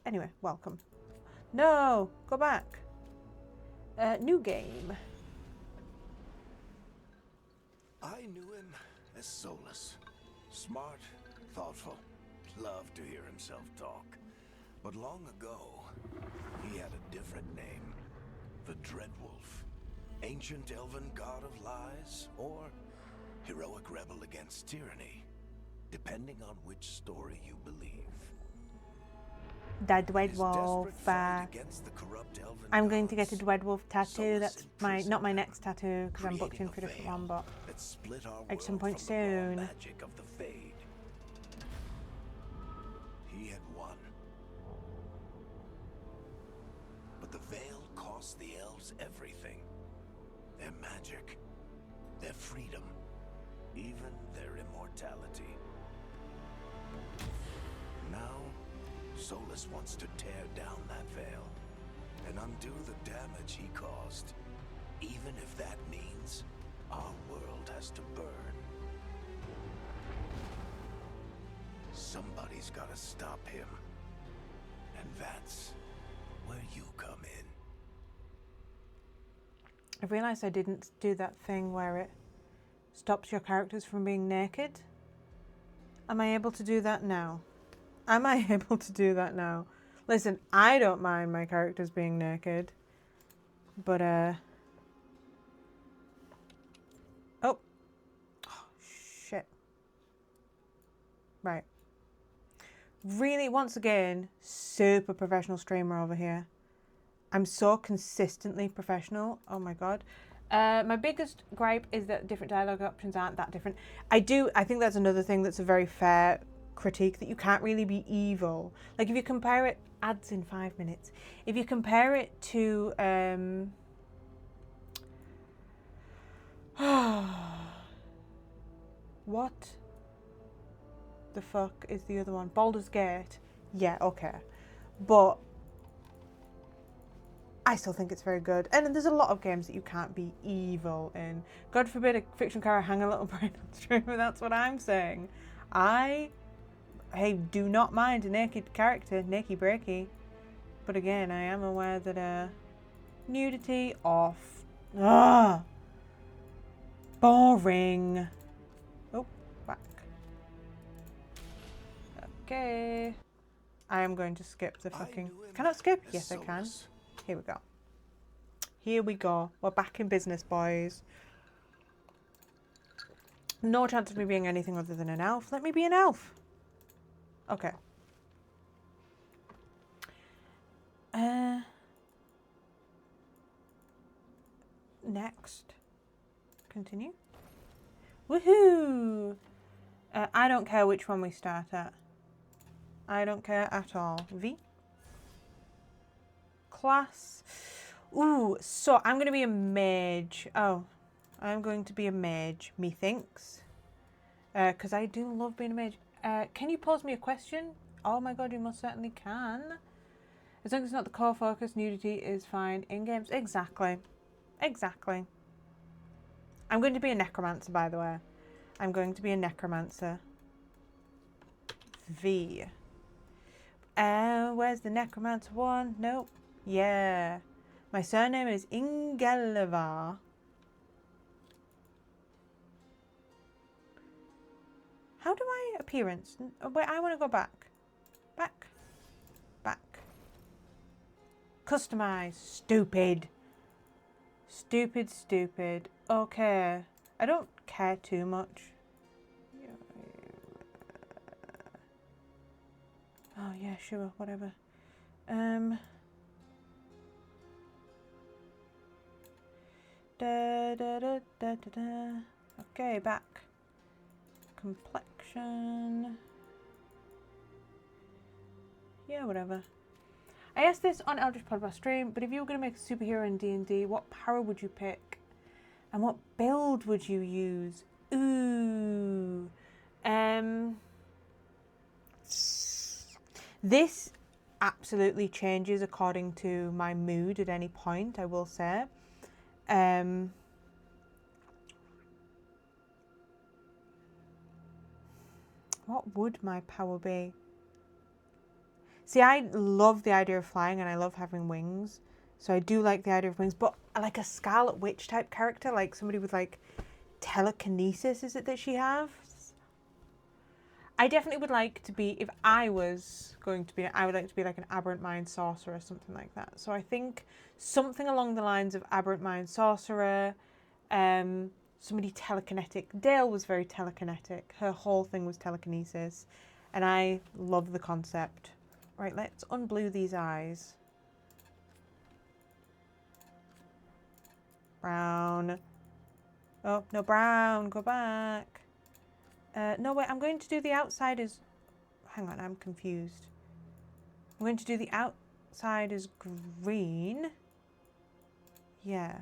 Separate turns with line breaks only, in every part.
Anyway, welcome. No, go back. New game.
I knew him as Solus. Smart, thoughtful, loved to hear himself talk. But long ago, he had a different name. The Dreadwolf. Ancient elven god of lies, or heroic rebel against tyranny, depending on which story you believe.
The
His
Dreadwolf.
desperate fight against the corrupt elven
I'm going to get a
gods,
Dreadwolf tattoo.
Solus
That's my
imprisoned
not my
them,
next tattoo because I'm booked in for a
creating
different one, but
that split our
at some
world
point
from the raw
soon.
magic of the Fade. He had won. But the veil cost the elves everything. Their magic, their freedom, even their immortality. Now, Solus wants to tear down that veil and undo the damage he caused, even if that means our world has to burn. Somebody's gotta stop him. And that's where you come in.
I realised I didn't do that thing where it stops your characters from being naked. Am I able to do that now? Am I able to do that now? Listen, I don't mind my characters being naked. But, Oh, shit. Right. Really, once again, super professional streamer over here. I'm so consistently professional. Oh my god. My biggest gripe is that different dialogue options aren't that different. I think that's another thing that's a very fair critique, that you can't really be evil. Like if you compare it, ads in 5 minutes. If you compare it to what the fuck is the other one? Baldur's Gate. Yeah, okay. But I still think it's very good. And there's a lot of games that you can't be evil in. God forbid a fiction character hang a little brain on stream, that's what I'm saying. I do not mind a naked character, naked breaky. But again, I am aware that nudity off. Boring. Oh, back. Okay. I am going to skip the fucking... Can I skip? Yes, I can. Here we go. Here we go. We're back in business, boys. No chance of me being anything other than an elf. Let me be an elf. Okay. Next. Continue. Woohoo! I don't care which one we start at. I don't care at all. V. Class. Ooh, so I'm going to be a mage. Oh, I'm going to be a mage, methinks. Because I do love being a mage. Can you pose me a question? Oh my god, you most certainly can. As long as it's not the core focus, nudity is fine in games. Exactly. Exactly. I'm going to be a necromancer, by the way. I'm going to be a necromancer. V. Where's the necromancer one? Nope. Yeah. My surname is Ingelevar. How do I appearance? Wait, I want to go back. Back. Back. Customize. Stupid. Stupid, stupid. Okay. I don't care too much. Oh yeah, sure, whatever. Da, da, da, da, da, da. Okay, back. Complexion. Yeah, whatever. I asked this on Eldritch Podcast stream, but if you were going to make a superhero in D&D, what power would you pick? And what build would you use? Ooh. This absolutely changes according to my mood at any point, I will say. What would my power be? See, I love the idea of flying and I love having wings. So I do like the idea of wings, but like a Scarlet Witch type character, like somebody with like telekinesis, is it that she has? I definitely would like to be, if I was going to be, I would like to be like an Aberrant Mind Sorcerer or something like that. So I think something along the lines of Aberrant Mind Sorcerer, somebody telekinetic. Dale was very telekinetic. Her whole thing was telekinesis. And I love the concept. Right, let's unblue these eyes. Brown. Oh, no, brown. Go back. No, wait, I'm going to do the outside as... Hang on, I'm confused. I'm going to do the outside as green. Yeah.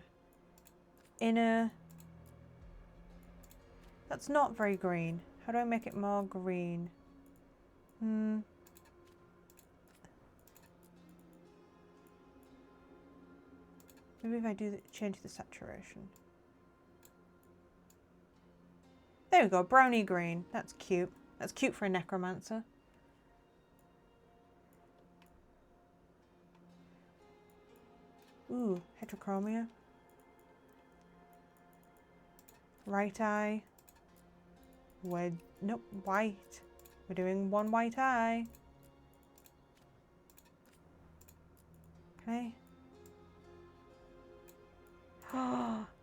Inner... That's not very green. How do I make it more green? Maybe if I do change the saturation. There we go, brownie green. That's cute. That's cute for a necromancer. Ooh, heterochromia. Right eye. Nope, white. We're doing one white eye. Okay.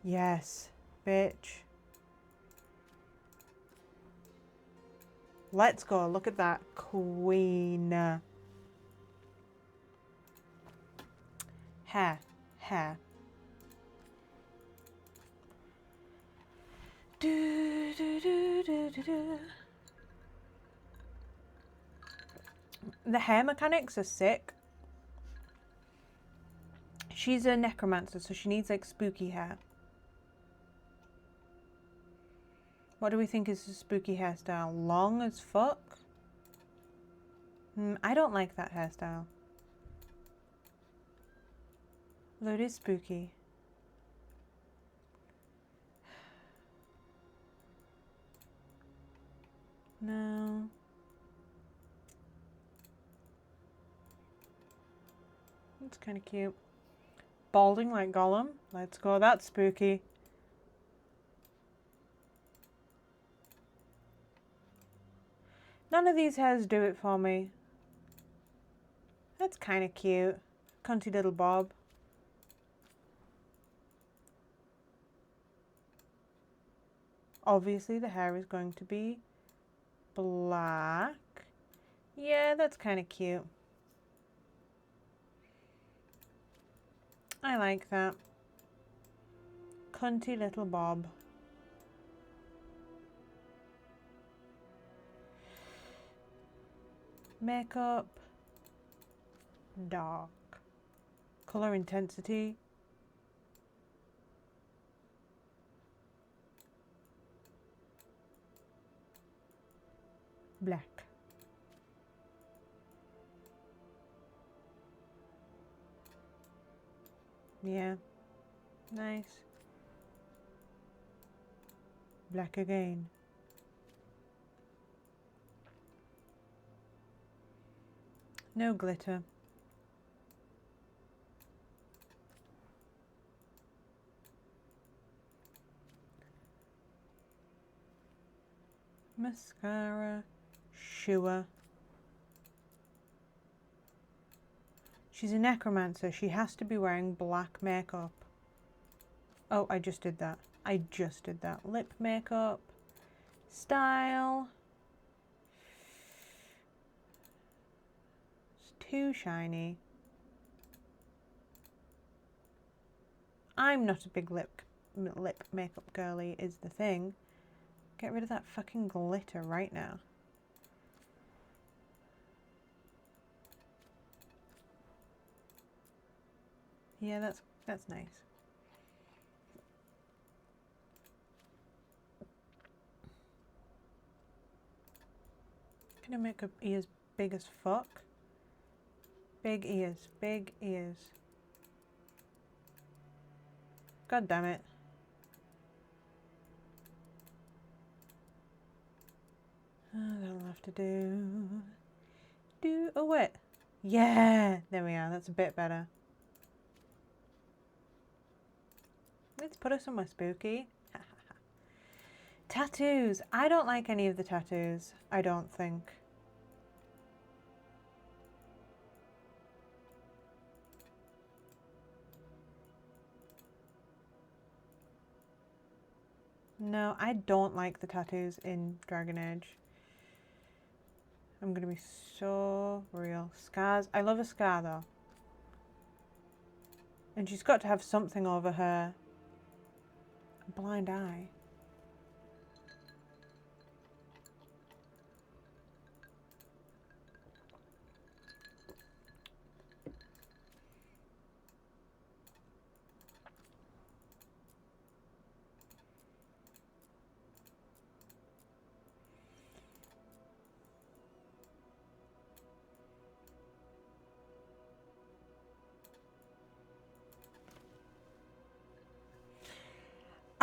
Yes, bitch. Let's go. Look at that queen. Hair. Hair. Do, do, do, do, do, do. The hair mechanics are sick. She's a necromancer, so she needs like spooky hair. What do we think is a spooky hairstyle? Long as fuck? I don't like that hairstyle. Although it is spooky. No. That's kind of cute. Balding like Gollum. Let's go. That's spooky. None of these hairs do it for me. That's kind of cute. Cunty little bob. Obviously the hair is going to be black. Yeah, that's kind of cute. I like that. Cunty little bob. Makeup. Dark. Color intensity. Black. Yeah. Nice. Black again. No glitter. Mascara. Sure. She's a necromancer. She has to be wearing black makeup. Oh, I just did that. I just did that. Lip makeup. Style. It's too shiny. I'm not a big lip makeup girly is the thing. Get rid of that fucking glitter right now. Yeah, that's nice. Can I make her ears big as fuck? Big ears, big ears. God damn it. Oh, that'll have to do. Oh wait, Yeah, there we are. That's a bit better. Let's put her somewhere spooky. Tattoos. I don't like any of the tattoos. I don't think. No, I don't like the tattoos in Dragon Age. I'm gonna be so real. Scars. I love a scar though. And she's got to have something over her blind eye.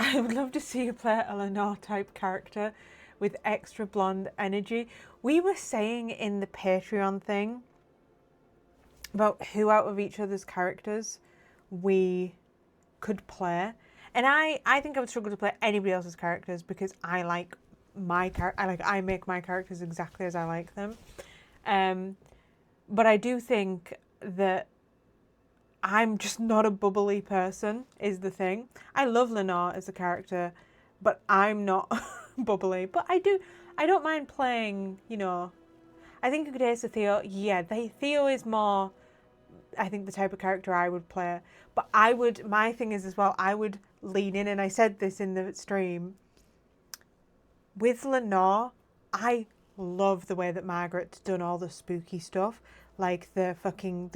I would love to see you play a Lenore type character with extra blonde energy. We were saying in the Patreon thing about who out of each other's characters we could play. And I think I would struggle to play anybody else's characters because I like my character. I make my characters exactly as I like them. But I do think that I'm just not a bubbly person, is the thing. I love Lenore as a character, but I'm not bubbly. But I don't mind playing, you know. I think you could ace a Theo. Yeah, Theo is more, I think, the type of character I would play. But my thing is as well, I would lean in, and I said this in the stream. With Lenore, I love the way that Margaret's done all the spooky stuff. Like the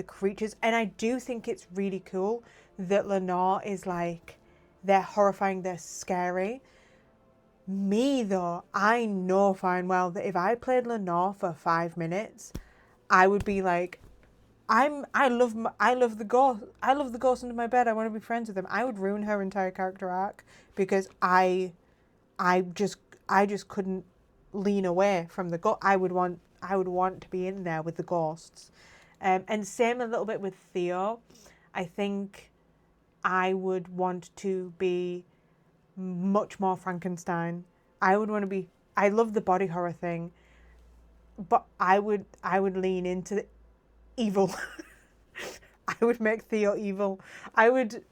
creatures. And I do think it's really cool that Lenore is like, they're horrifying, they're scary. Me though, I know fine well that if I played Lenore for 5 minutes, I would be like, I love the ghost. I love the ghost under my bed. I want to be friends with him. I would ruin her entire character arc because I just couldn't lean away from the ghost. I would want to be in there with the ghosts. And same a little bit with Theo. I think I would want to be much more Frankenstein. I would want to be. I love the body horror thing, but I would lean into the evil. I would make Theo evil. I would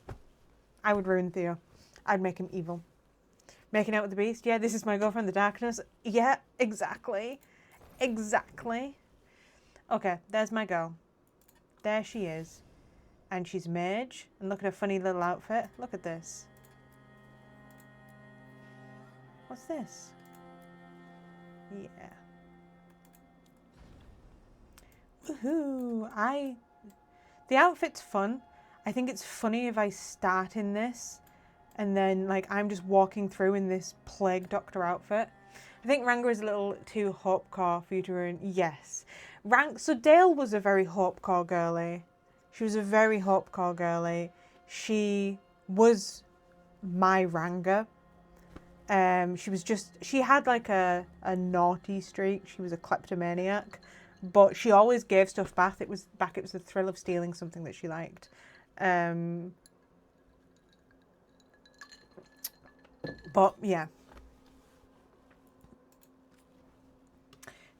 ruin Theo. I'd make him evil. Making out with the beast. Yeah, this is my girlfriend, the darkness. Yeah, exactly. Exactly. Okay, there's my girl. There she is. And she's mage. And look at her funny little outfit. Look at this. What's this? Yeah. Woohoo! The outfit's fun. I think it's funny if I start in this and then like I'm just walking through in this plague doctor outfit. I think Ranga is a little too hopecore for you to ruin. Yes. So Dale was a very hopecore girly. She was a very hopecore girly. She was my Ranga. She had like a naughty streak. She was a kleptomaniac. But she always gave stuff back. It was the thrill of stealing something that she liked. But yeah.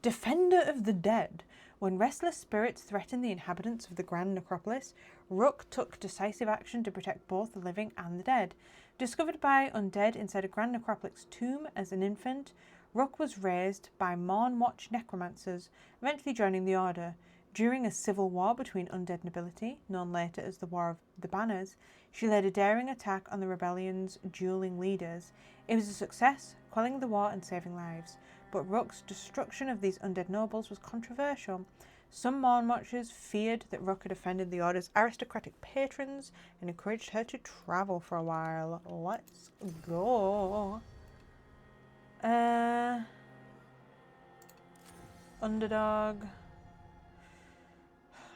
Defender of the dead. When restless spirits threatened the inhabitants of the Grand Necropolis, Rook took decisive action to protect both the living and the dead. Discovered by undead inside a Grand Necropolis tomb as an infant, Rook was raised by Mornwatch necromancers, eventually joining the Order. During a civil war between undead nobility, known later as the War of the Banners, she led a daring attack on the rebellion's dueling leaders. It was a success, quelling the war and saving lives. But Rook's destruction of these undead nobles was controversial. Some Mornwatchers feared that Rook had offended the Order's aristocratic patrons and encouraged her to travel for a while. Let's go. Underdog.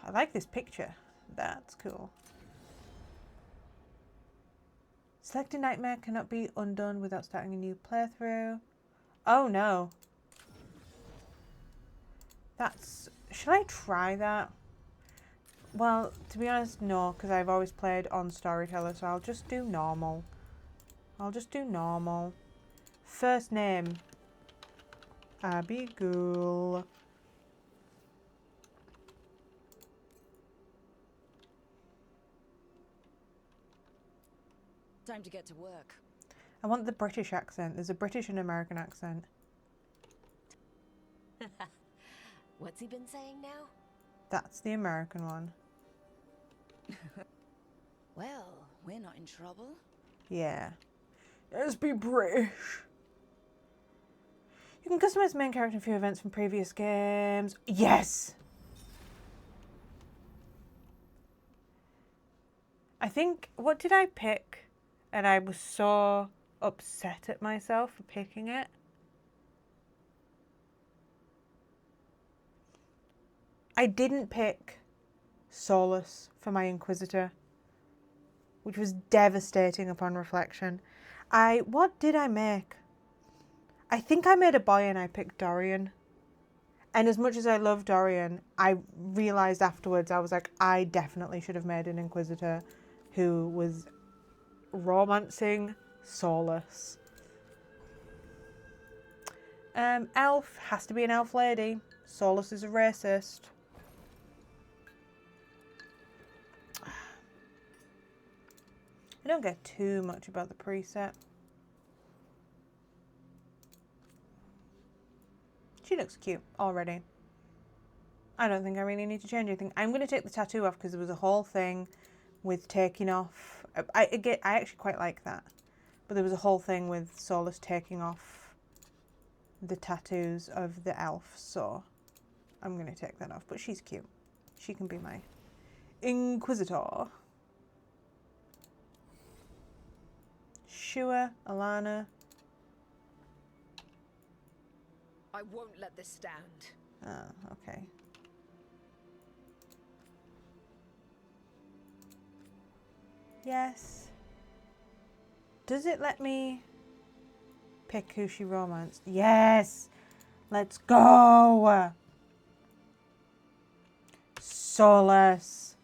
I like this picture. That's cool. Select a nightmare cannot be undone without starting a new playthrough. Oh no. Shall I try that? Well, to be honest, no, because I've always played on Storyteller, so I'll just do normal. I'll just do normal. First name, Abigail.
Time to get to work.
I want the British accent. There's a British and American accent.
What's he been saying now?
That's the American one.
Well, we're not in trouble.
Yeah. Let's be British. You can customize the main character in a few events from previous games. Yes! I think, what did I pick? And I was so upset at myself for picking it. I didn't pick Solus for my Inquisitor, which was devastating upon reflection. What did I make? I think I made a boy and I picked Dorian. And as much as I love Dorian, I realised afterwards, I was like, I definitely should have made an Inquisitor who was romancing Solus. Elf has to be an elf lady. Solus is a racist. I don't get too much about the preset. She looks cute already. I don't think I really need to change anything. I'm going to take the tattoo off because there was a whole thing with taking off. I actually quite like that. But there was a whole thing with Solus taking off the tattoos of the elf. So I'm going to take that off. But she's cute. She can be my Inquisitor. Shua, Alana.
I won't let this stand.
Oh, okay. Yes. Does it let me pick who she romanced? Yes! Let's go! Solus.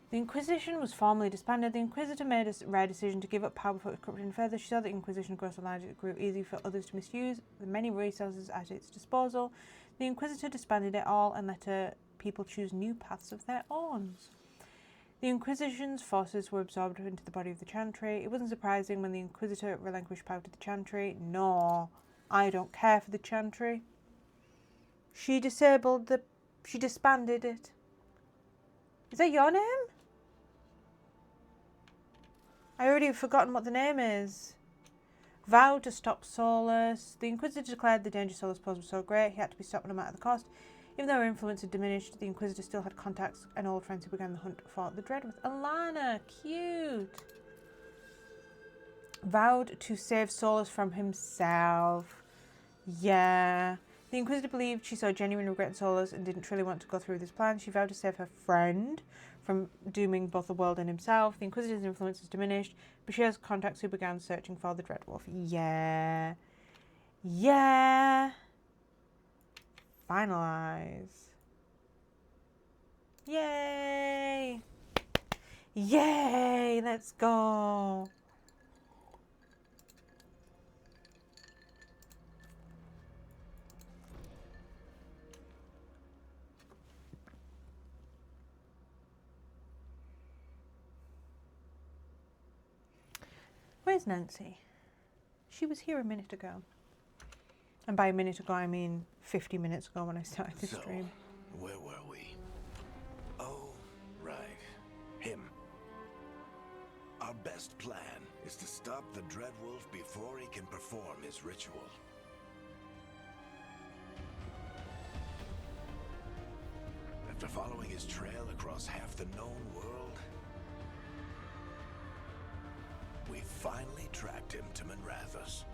The Inquisition was formally disbanded. The Inquisitor made a rare decision to give up power before it was corrupted further. She saw the Inquisition grow so large it grew easy for others to misuse the many resources at its disposal. The Inquisitor disbanded it all and let her people choose new paths of their own. The Inquisition's forces were absorbed into the body of the Chantry. It wasn't surprising when the Inquisitor relinquished power to the Chantry. No, I don't care for the Chantry. She disbanded it. Is that your name? I already have forgotten what the name is. Vowed to stop Solus. The Inquisitor declared the danger Solus posed was so great, he had to be stopped no matter the cost. Even though her influence had diminished, the Inquisitor still had contacts and old friends who began the hunt for the Dread with Alana. Cute. Vowed to save Solus from himself. Yeah. The Inquisitor believed she saw genuine regret in Solus and didn't truly want to go through with his plan. She vowed to save her friend from dooming both the world and himself. The Inquisitor's influence has diminished, but she has contacts who began searching for the Dreadwolf. Yeah. Yeah. Finalize. Yay. Yay. Let's go. Where's Nancy? She was here a minute ago. And by a minute ago, I mean 50 minutes ago when I started the stream.
Where were we? Oh, right. Him. Our best plan is to stop the Dreadwolf before he can perform his ritual. After following his trail across half the known world, we finally tracked him to Manrathus,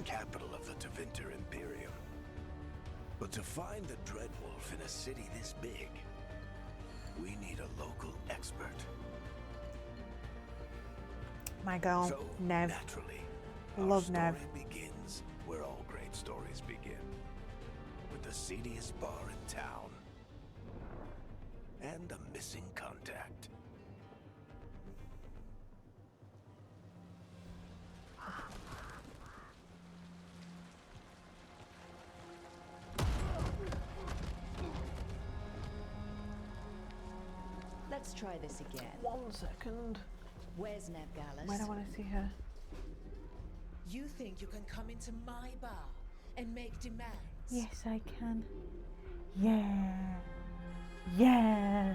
capital of the Tevinter Imperium. But to find the Dreadwolf in a city this big, we need a local expert.
My girl,
So,
Nev.
naturally,
Love
our
Nev.
story begins where all great stories begin, with the seediest bar in town, and a missing contact.
Let's try this again.
1 second.
Where's Nev Gallus?
Where do I want to see her?
You think you can come into my bar and make demands?
Yes, I can. Yeah. Yeah.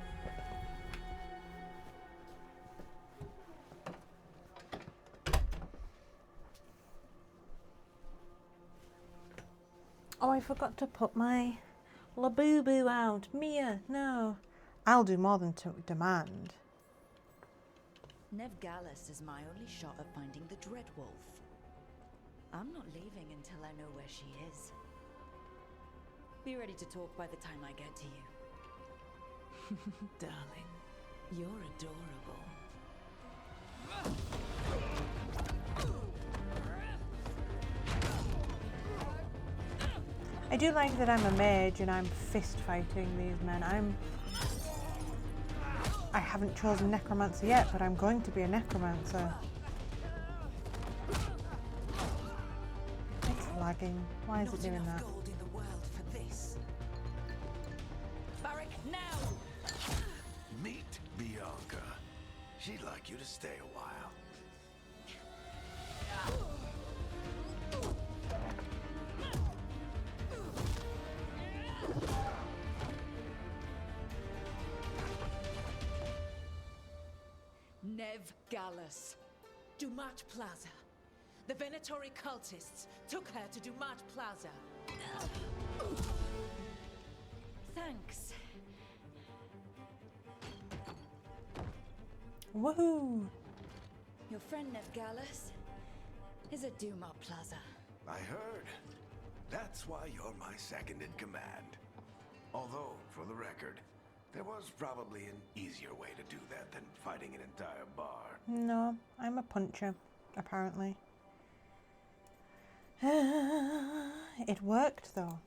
Oh, I forgot to put my Labubu out. Mia, no. I'll do more than to demand.
Nev Gallus is my only shot at finding the Dreadwolf. I'm not leaving until I know where she is. Be ready to talk by the time I get to you.
Darling, you're adorable.
I do like that I'm a mage and I'm fist fighting these men. I haven't chosen necromancer yet, but I'm going to be a necromancer. It's lagging. Why is it doing that?
Gold in the world for this.
Barrack, now!
Meet Bianca. She'd like you to stay a while.
Nev Gallus.
Dumat Plaza. The Venatori cultists took her to Dumat Plaza.
Thanks.
Woohoo!
Your friend Nev Gallus is at Dumat Plaza.
I heard. That's why you're my second in command. Although, for the record, there was probably an easier way to do that than fighting an entire bar.
No, I'm a puncher, apparently. It worked though.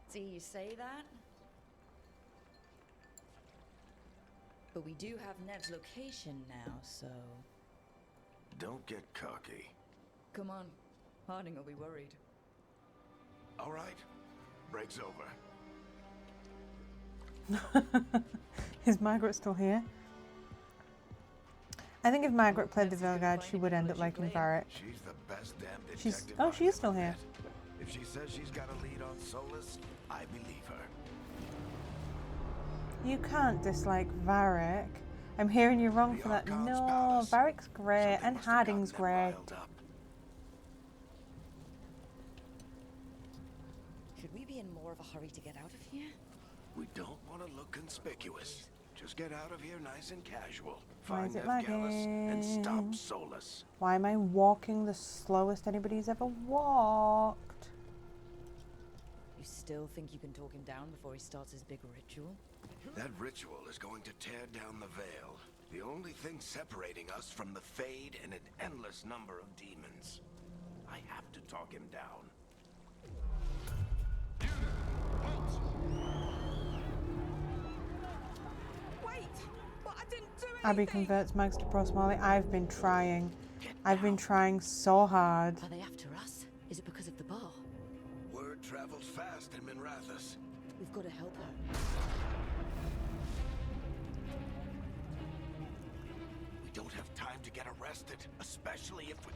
See, you say that? But we do have Nev's location now, so...
Don't get cocky.
Come on, Harding will be worried.
All right, break's over.
Is Margaret still here? I think if Margaret played the Veilguard, she would end up liking Varric.
She's the best damn detective.
She is still here.
If she says she's got a lead on Solus, I believe her.
You can't dislike Varric. I'm hearing you wrong for that.
The Archon's
No,
palace.
Varric's great
Something
and
must have
Harding's
gotten them
great.
riled up.
Should we be in more of a hurry to get out of here?
We don't want to look conspicuous. Just get out of here nice and casual.
Why
Find
is it
Nev Gallus and
lagging?
stop Solus.
Why am I walking the slowest anybody's ever walked?
You still think you can talk him down before he starts his big ritual?
That ritual is going to tear down the veil. The only thing separating us from the Fade and an endless number of demons. I have to talk him down.
Wait! But I didn't do anything!
Abby converts Mags to Pro Smalley. I've been trying. I've been trying so hard.
Are they after us? Is it because of the bar?
Word travels fast in Minrathous.
We've got to help her.
We don't have time to get arrested, especially if we...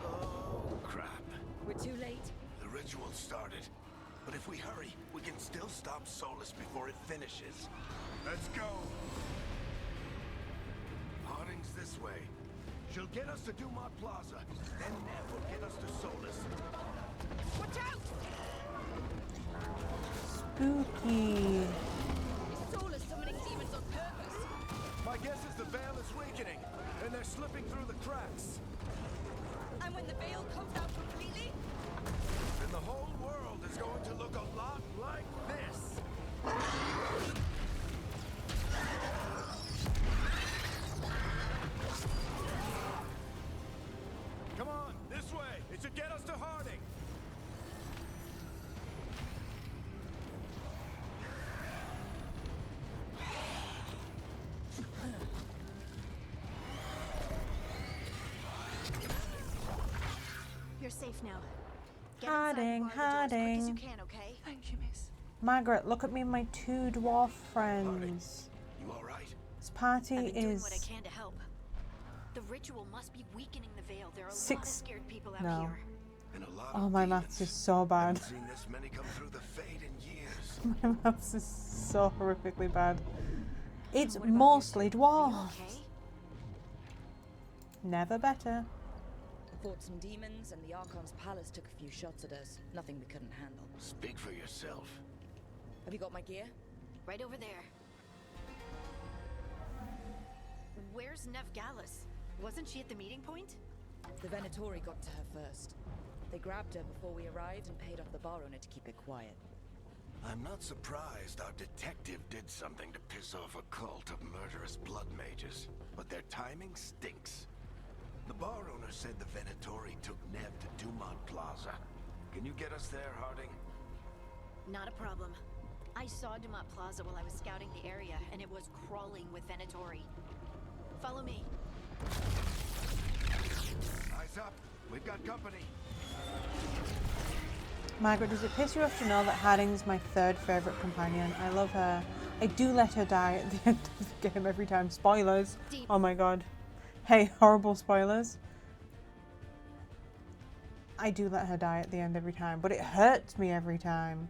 Oh, crap.
We're too late.
The ritual started. But if we hurry, we can still stop Solus before it finishes. Let's go! Harding's this way. She'll get us to Dumat Plaza. Then Nev will get us to Solus.
Watch out!
Spooky.
Is Solus summoning demons on purpose?
My guess is the veil is weakening, and they're slipping through the cracks.
And when the veil comes out completely?
And the whole world is going to look a lot like this.
safe now. Get inside and bar the door as quick as you can, okay?
Thank you, miss.
Margaret, look at me and my two dwarf friends.
You all right?
This party
I've been doing what I
is
can to help. The ritual must be weakening the veil. There are a lot of
Six-
scared people out
no.
here.
And a lot
Oh,
of
my
demons.
maths is so bad.
Haven't seen this many come through the Fade in years.
My maths is so horrifically bad. It's
What about you
mostly
two? Are you
dwarves.
okay?
Never better.
Fought some demons, and the Archon's palace took a few shots at us. Nothing we couldn't handle.
Speak for yourself.
Have you got my gear?
Right over there. Where's Nev Gallus? Wasn't she at the meeting point?
The Venatori got to her first. They grabbed her before we arrived and paid off the bar owner to keep it quiet.
I'm not surprised our detective did something to piss off a cult of murderous blood mages, but their timing stinks. The bar owner said the Venatori took Nev to Dumont Plaza. Can you get us there, Harding?
Not a problem. I saw Dumont Plaza while I was scouting the area, and it was crawling with Venatori. Follow me.
Eyes up. We've got company.
Margaret, does it piss you off to know that Harding's my third favourite companion? I love her. I do let her die at the end of the game every time. Spoilers. Oh my god. Hey, horrible spoilers. I do let her die at the end every time, but it hurts me every time.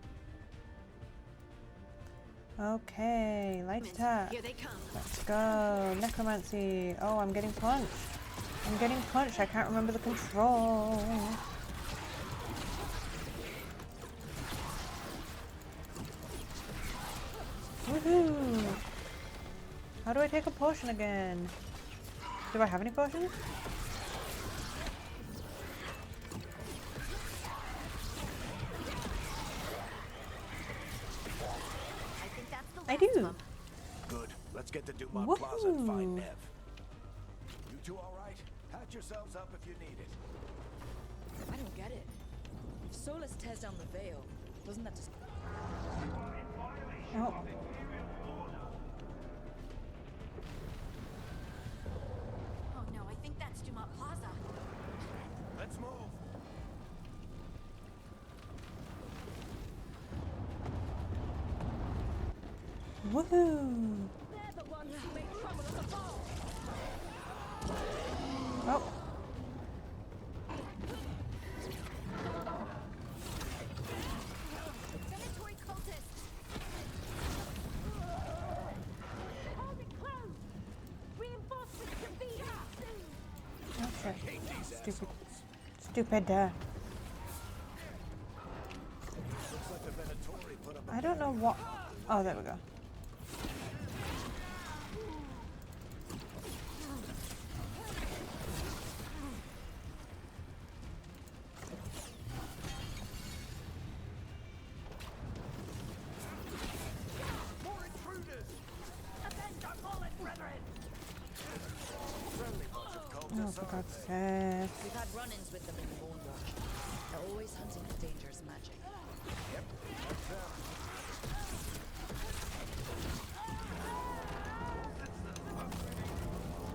Okay, light attack.
Here they come.
Let's go. Necromancy. Oh, I'm getting punched. I'm getting punched. I can't remember the control. Woohoo! How do I take a potion again? Do I have any potions?
I think that's the
I
last
do.
of 'em.
Good. Let's get to Dumont Plaza and
Woohoo.
find Nev. You two all right? Patch yourselves up if you need it.
I don't get it. If Solus tears down the veil, doesn't that just...
Oh.
Oh no, I think that's Dumont Plaza.
Let's move.
Woohoo! Oh.
Venatori cultists! Hold it close! Reinforcements to be here soon!
Okay. Stupid.
Looks like the Venatori put up a
I don't know what. Oh, there we go.
more intruders.
Avenge our fallen brethren!
Friendly bunch of
Oh,
cultists,
for
aren't
God's
they?
sake.
We've had run-ins with them in the Moonwatch. They're always hunting for dangerous magic.
Yep, that's them.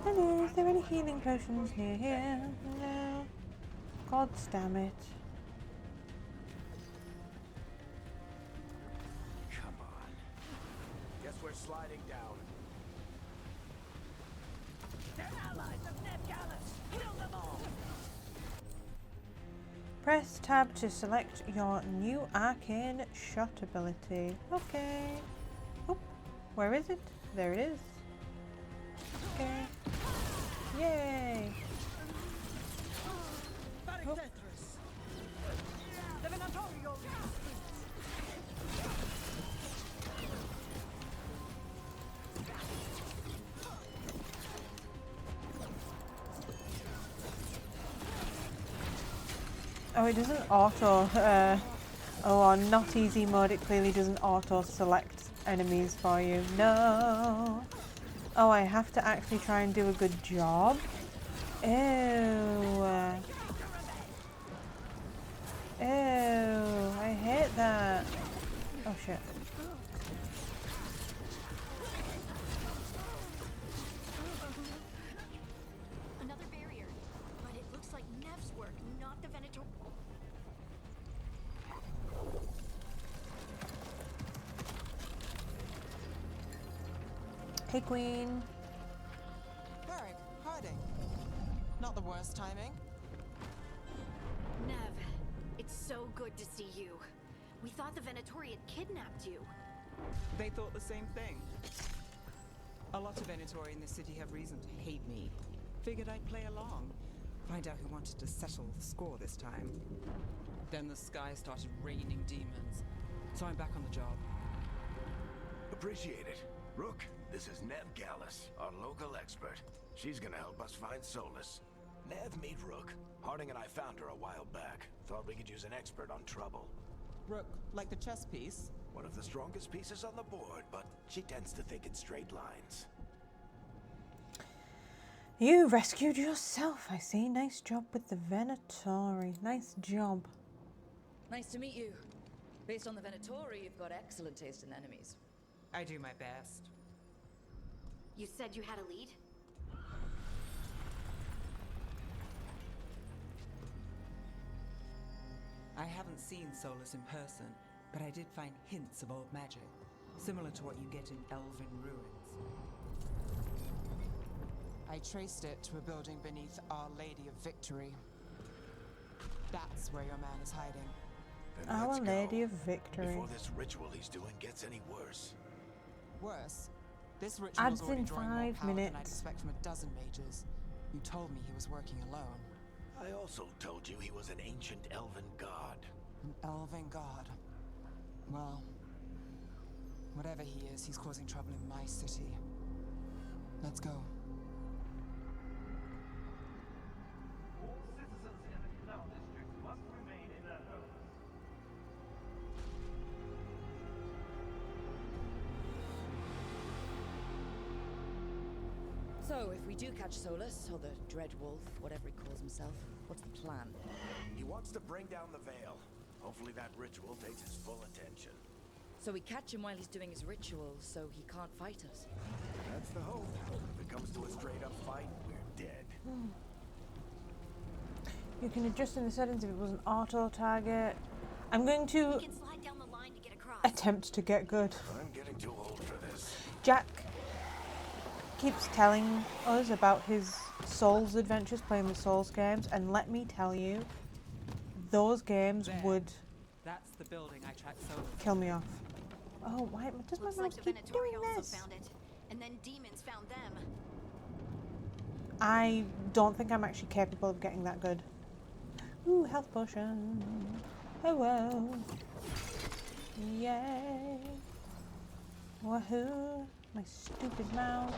Hello, is there any healing potions near here? No. God damn it.
Come on. Guess we're sliding down.
They're allies of Nev Gallus! Kill them all!
Press tab to select your new arcane shot ability. Okay. Oh, where is it? There it is. Okay. Yay! Oh. Oh, it doesn't auto. Oh, on not easy mode, it clearly doesn't auto select enemies for you. No. Oh, I have to actually try and do a good job. Ew. Ew. I hate that. Oh shit.
Another barrier. But it looks like Nev's work, not the Venator.
Hey, Queen.
Varric, Harding. Not the worst timing.
Nev, it's so good to see you. We thought the Venatori had kidnapped you.
They thought the same thing. A lot of Venatori in this city have reason to hate me. Figured I'd play along. Find out who wanted to settle the score this time. Then the sky started raining demons. So I'm back on the job.
Appreciate it. Rook, this is Nev Gallus, our local expert. She's gonna help us find Solus. Nev, meet Rook. Harding and I found her a while back. Thought we could use an expert on trouble.
Rook, like the chess piece?
One of the strongest pieces on the board, but she tends to think in straight lines.
You rescued yourself, I see. Nice job with the Venatori. Nice job.
Nice to meet you. Based on the Venatori, you've got excellent taste in enemies.
I do my best.
You said you had a lead?
I haven't seen Solus in person, but I did find hints of old magic, similar to what you get in elven ruins. I traced it to a building beneath Our Lady of Victory. That's where your man is hiding.
Then
Our
let's go,
Lady of Victory.
before this ritual he's doing gets any worse.
Worse, this ritual's
Ads
already
in
drawing more
5
power than I'd
minutes.
expect from a dozen mages. You told me he was working alone.
I also told you he was an ancient elven god.
An elven god. Well, whatever he is, he's causing trouble in my city. Let's go.
All citizens in the canal district must remain in their homes.
So, if we do catch Solus, or the Dreadwolf, whatever he calls himself, what's the plan?
He wants to bring down the veil. Hopefully that ritual takes his full attention.
So we catch him while he's doing his ritual, so he can't fight us.
That's the hope. If it comes to a straight-up fight, we're dead.
You can adjust in the settings if it was an auto target. I'm going
We
to
can slide down the line to get across.
attempt to get good.
I'm getting too old for this.
Jack keeps telling us about his Souls adventures playing the Souls games, and let me tell you, those games
There.
would
That's the building I tracked Solus.
kill me off. Oh, why does my
Looks
mouse
like the
keep
Venatori
doing
also
this?
found it. And then demons found them.
I don't think I'm actually capable of getting that good. Ooh, health potion. Hello. Yay. Wahoo. My stupid mouse.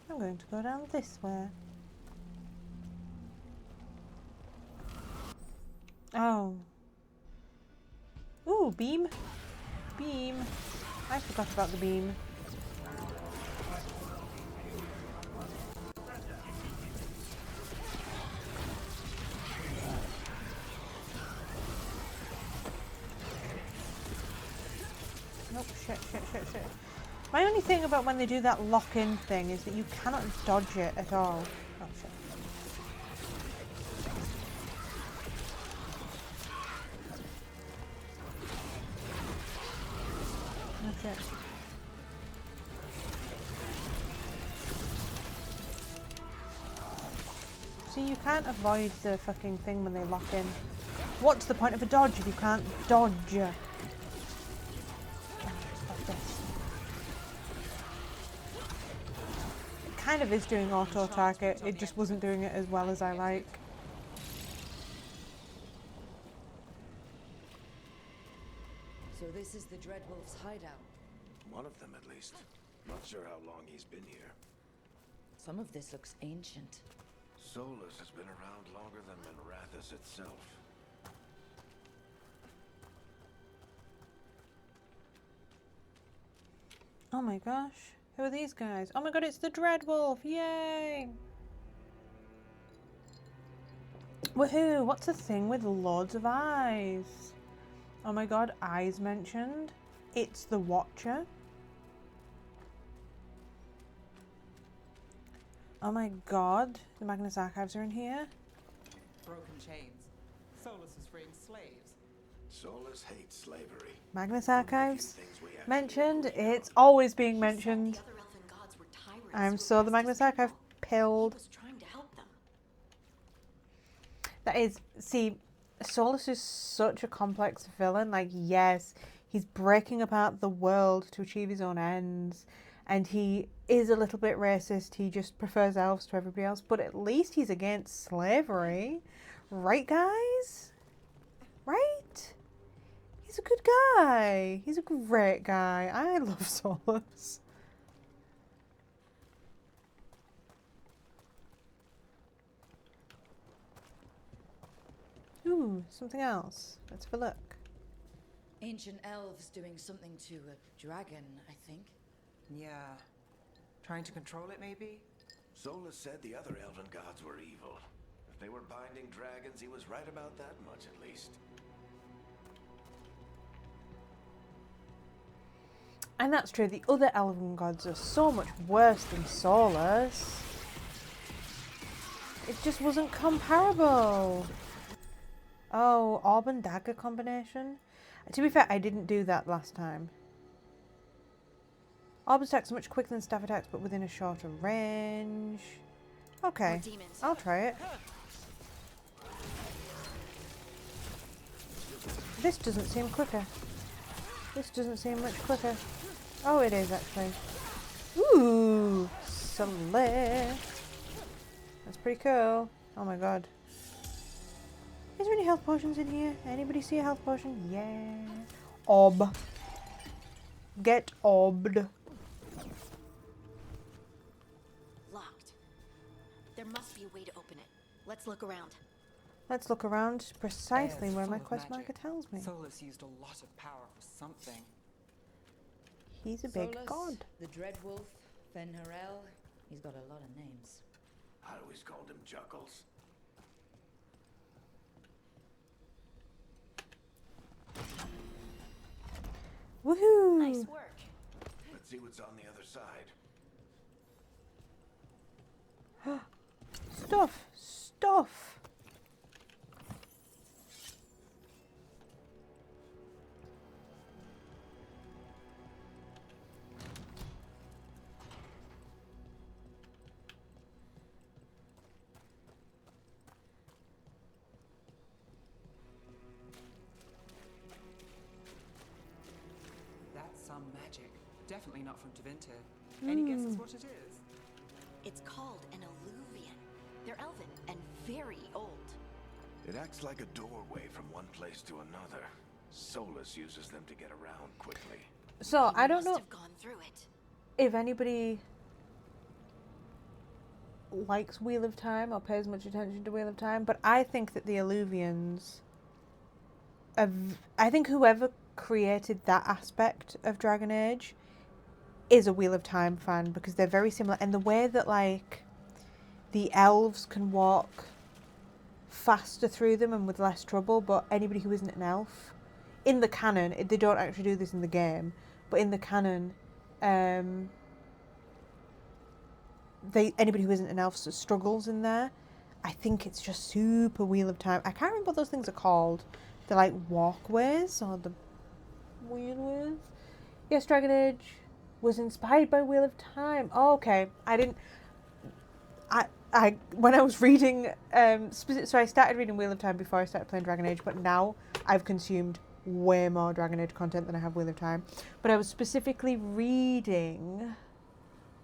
I'm going to go down this way. Oh. Ooh, beam. Beam. I forgot about the beam. Nope, shit. My only thing about when they do that lock-in thing is that you cannot dodge it at all. Oh shit. Oh shit. See, you can't avoid the fucking thing when they lock in. What's the point of a dodge if you can't dodge? Oh, fuck this. It kind of is doing auto target, it just wasn't doing it as well as I like.
So this is the Dreadwolf's hideout.
One of them, at least. Not sure how long he's been here.
Some of this looks ancient.
Solus has been around longer than Minrathous itself.
Oh my gosh, who are these guys? Oh my god, it's the Dreadwolf, yay! Woohoo, what's the thing with loads of eyes? Oh my god, eyes mentioned. It's the Watcher. Oh my god, the Magnus Archives are in here.
Broken chains. Solus is freeing slaves.
Solus hates slavery.
Magnus
One of the few
Archives
things we actually
mentioned.
agree on.
It's always being
He said
mentioned.
the other elven gods were tyrants
I'm
who
so the
oppressed
Magnus
his
Archive
people. He
pilled.
was trying to help them.
That is, see, Solus is such a complex villain. Like, yes, he's breaking apart the world to achieve his own ends. And he is a little bit racist. He just prefers elves to everybody else. But at least he's against slavery. Right, guys? Right? He's a good guy. He's a great guy. I love Solus. Ooh, something else. Let's have a look.
Ancient elves doing something to a dragon, I think.
Yeah. Trying to control it, maybe?
Solus said the other elven gods were evil. If they were binding dragons, he was right about that much at least.
And that's true. The other elven gods are so much worse than Solus. It just wasn't comparable. Oh, orb and dagger combination. To be fair, I didn't do that last time. Orb attacks are much quicker than staff attacks, but within a shorter range. Okay,
More demons.
I'll try it. This doesn't seem quicker. This doesn't seem much quicker. Oh, it is actually. Ooh, select. That's pretty cool. Oh my god. Is there any health potions in here? Anybody see a health potion? Yeah. Orb. Get orbed.
Locked. There must be a way to open it. Let's look around.
Let's look around precisely
Air's
where
full
my
of
quest
magic.
marker tells me.
Solus used a lot of power for something.
He's a big
Solus,
god.
the Dreadwolf, Fenharel. He's got a lot of names.
I always called him Juggles.
Woohoo!
Nice work.
Let's see what's on the other side.
Stuff! Stuff!
That's some magic. Definitely not from Tevinter. Any guesses what it is?
It's called an alluvian. They're elven and very old.
It acts like a doorway from one place to another. Solus uses them to get around quickly.
So,
He
I don't
must
know
have gone through it.
if anybody likes Wheel of Time or pays much attention to Wheel of Time, but I think that the Alluvians I think whoever created that aspect of Dragon Age is a Wheel of Time fan, because they're very similar. And the way that, like, the elves can walk faster through them and with less trouble, but anybody who isn't an elf, in the canon, they don't actually do this in the game, but in the canon, anybody who isn't an elf struggles in there. I think it's just super Wheel of Time. I can't remember what those things are called. They're like walkways or the weird ways. Yes, Dragon Age was inspired by Wheel of Time. Oh, okay. When I was reading, so I started reading Wheel of Time before I started playing Dragon Age, but now I've consumed way more Dragon Age content than I have Wheel of Time. But I was specifically reading,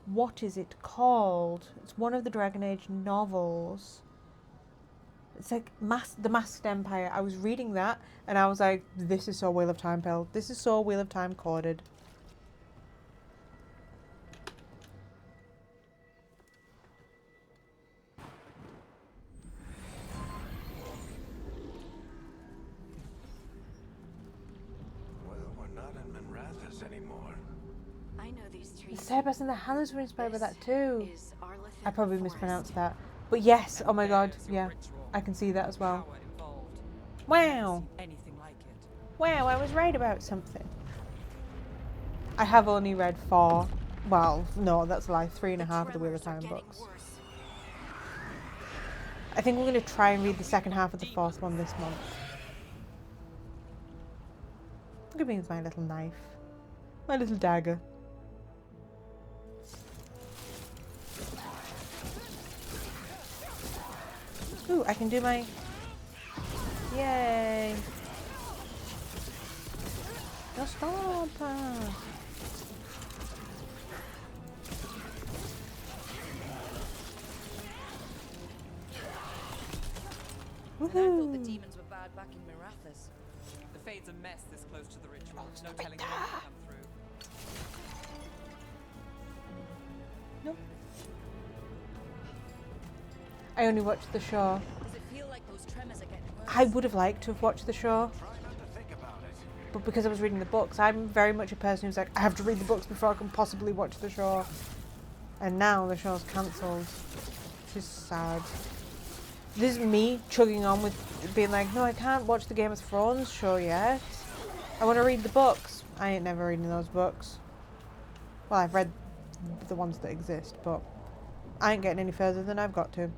what is it called? It's one of the Dragon Age novels. It's like The Masked Empire. I was reading that and I was like, this is so Wheel of Time pilled. This is so Wheel of Time coded.
Well, we're not in Minrathous anymore.
I know these
The
trees.
Cerebus and the Hannahs were inspired by that too.
Is Arlith
I probably
in the forest.
mispronounced that. But yes, oh my god,
There's your
yeah.
ritual.
I can see that as well.
Power involved.
Wow.
Never seen anything like it.
Wow, I was right about something. I have only read 4. Well, no, that's a lie. 3.5 of the Wheel of Time books. I think we're going to try and read the second half of the 4th one this month. Look at me with my little knife. My little dagger. Ooh, I can do my... Yay! No, stop!
I thought the
Woohoo!
demons were bad back in Mirathas.
The Fade's a mess this close to the ritual. No telling when they'll come through.
Nope. I only watched the show.
Does it feel like those tremors are getting worse?
I would have liked to have watched the show,
Try not to think about it.
but because I was reading the books, I'm very much a person who's like, I have to read the books before I can possibly watch the show. And now the show's cancelled. Which is sad. This is me chugging on with being like, no, I can't watch the Game of Thrones show yet. I want to read the books. I ain't never reading those books. Well, I've read the ones that exist, but I ain't getting any further than I've got to.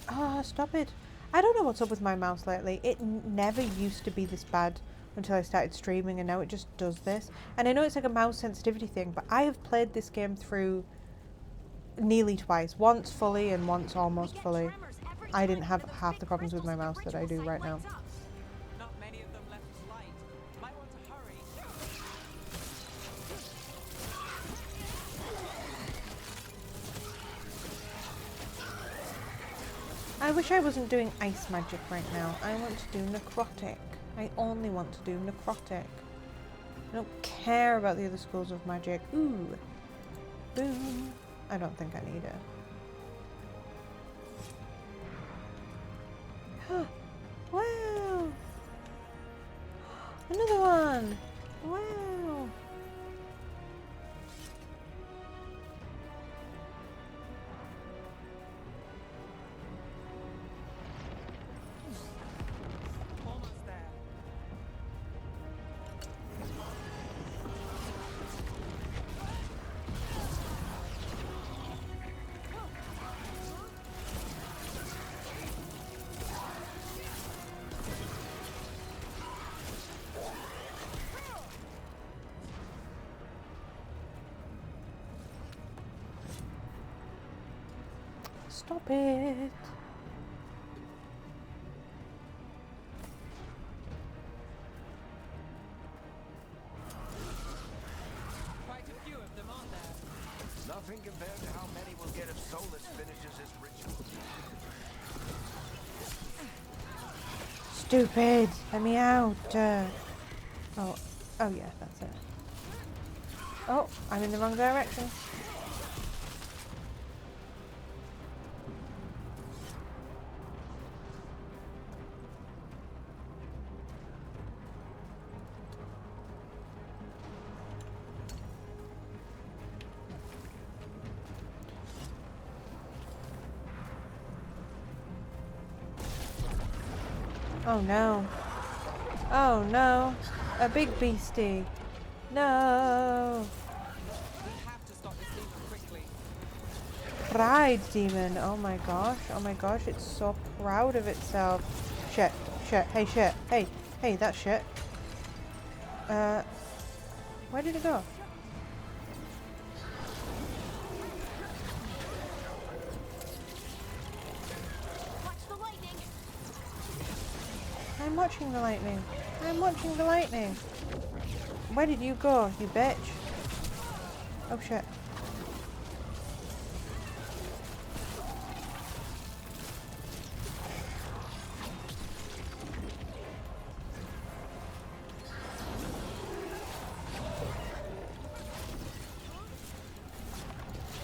Ah, stop it. I don't know what's up with my mouse lately. It never used to be this bad until I started streaming, and now it just does this. And I know it's like a mouse sensitivity thing, but I have played this game through nearly twice. Once fully and once almost fully. I didn't have half the problems with my mouse that I do right now.
Not many of them left light. Might want to hurry.
I wish I wasn't doing ice magic right now. I want to do necrotic. I only want to do necrotic. I don't care about the other schools of magic. Ooh. Boom. I don't think I need it. Wow. Another one. Wow.
Almost there.
Stop it.
Quite a few of them, aren't there?
Nothing compared to how many we'll get if Solus finishes his ritual.
Stupid. Let me out. Oh yeah, that's it. Oh, I'm in the wrong direction. Oh no. Oh no. A big beastie. No.
We have to stop this demon quickly.
Pride demon. Oh my gosh. Oh my gosh. It's so proud of itself. Shit. Shit. Hey, shit. Hey. Hey, that shit. Where did it go?
Watch the lightning.
I'm watching the lightning. I'm watching the lightning. Where did you go, you bitch? Oh shit.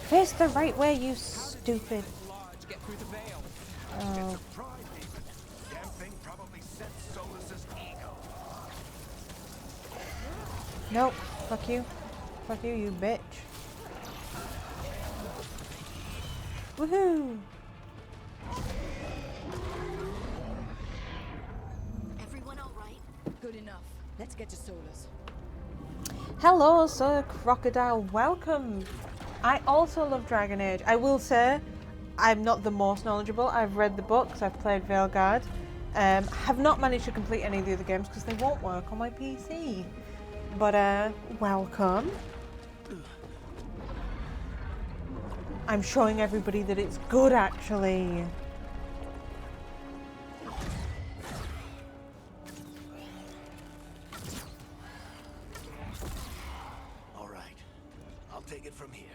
Face the right way, you stupid.
Large, get through the veil.
Oh.
It's a pride demon. Damn thing probably set Solus's ego.
Nope. Fuck you. Fuck you, you bitch. Woohoo!
Everyone all right?
Good enough. Let's get to Solus.
Hello, Sir Crocodile. Welcome I also love Dragon Age. I will say I'm not the most knowledgeable. I've read the books, I've played Veilguard. Have not managed to complete any of the other games because they won't work on my PC. But welcome. I'm showing everybody that it's good actually.
All right. I'll take it from here.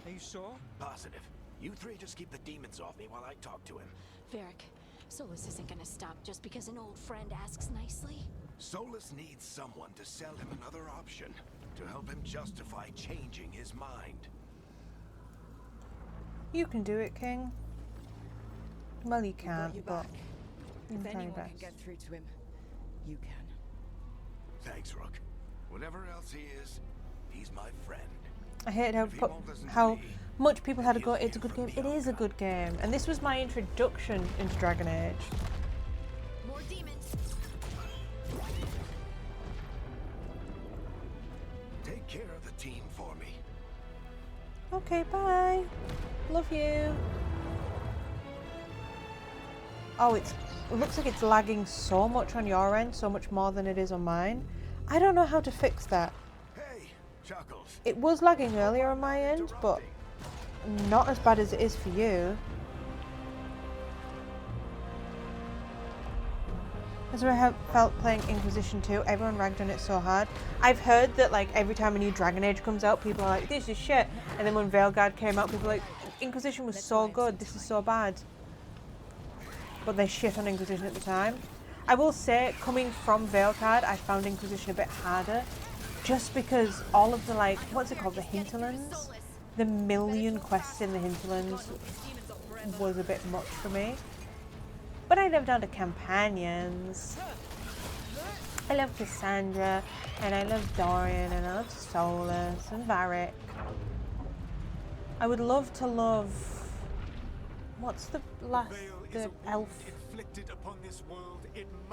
Are you sure?
Positive. You three just keep the demons off me while I talk to him.
Varric, Solus isn't gonna stop just because an old friend asks nicely.
Solus needs someone to sell him another option, to help him justify changing his mind.
You can do it, King. Well, you
We've got
can't,
you
but
back.
you
If
can try your
anyone can
best.
get through to him, you can.
Thanks, Rook. Whatever else he is, he's my friend.
I hate how
If he won't listen to
how
me,
much people had a
then
go.
he'll
It's a
hear
good
from
game.
me
It
on
is a
God.
good game, and this was my introduction into Dragon Age.
More demons.
Take care of the team for me.
Okay, bye. Love you. Oh, it looks like it's lagging so much on your end, so much more than it is on mine. I don't know how to fix that.
Hey, Chuckles.
It was lagging earlier on my end, but not as bad as it is for you. That's what I felt playing Inquisition 2. Everyone ragged on it so hard. I've heard that like every time a new Dragon Age comes out, people are like, this is shit. And then when Veilguard came out, people were like, Inquisition was so good, this is so bad. But they shit on Inquisition at the time. I will say, coming from Veilguard, I found Inquisition a bit harder. Just because all of the like, what's it called, the hinterlands? The million quests in the hinterlands was a bit much for me. But I love down to companions. I love Cassandra, and I love Dorian, and I love Solus, and Varric. I would love to love... What's the last... the elf...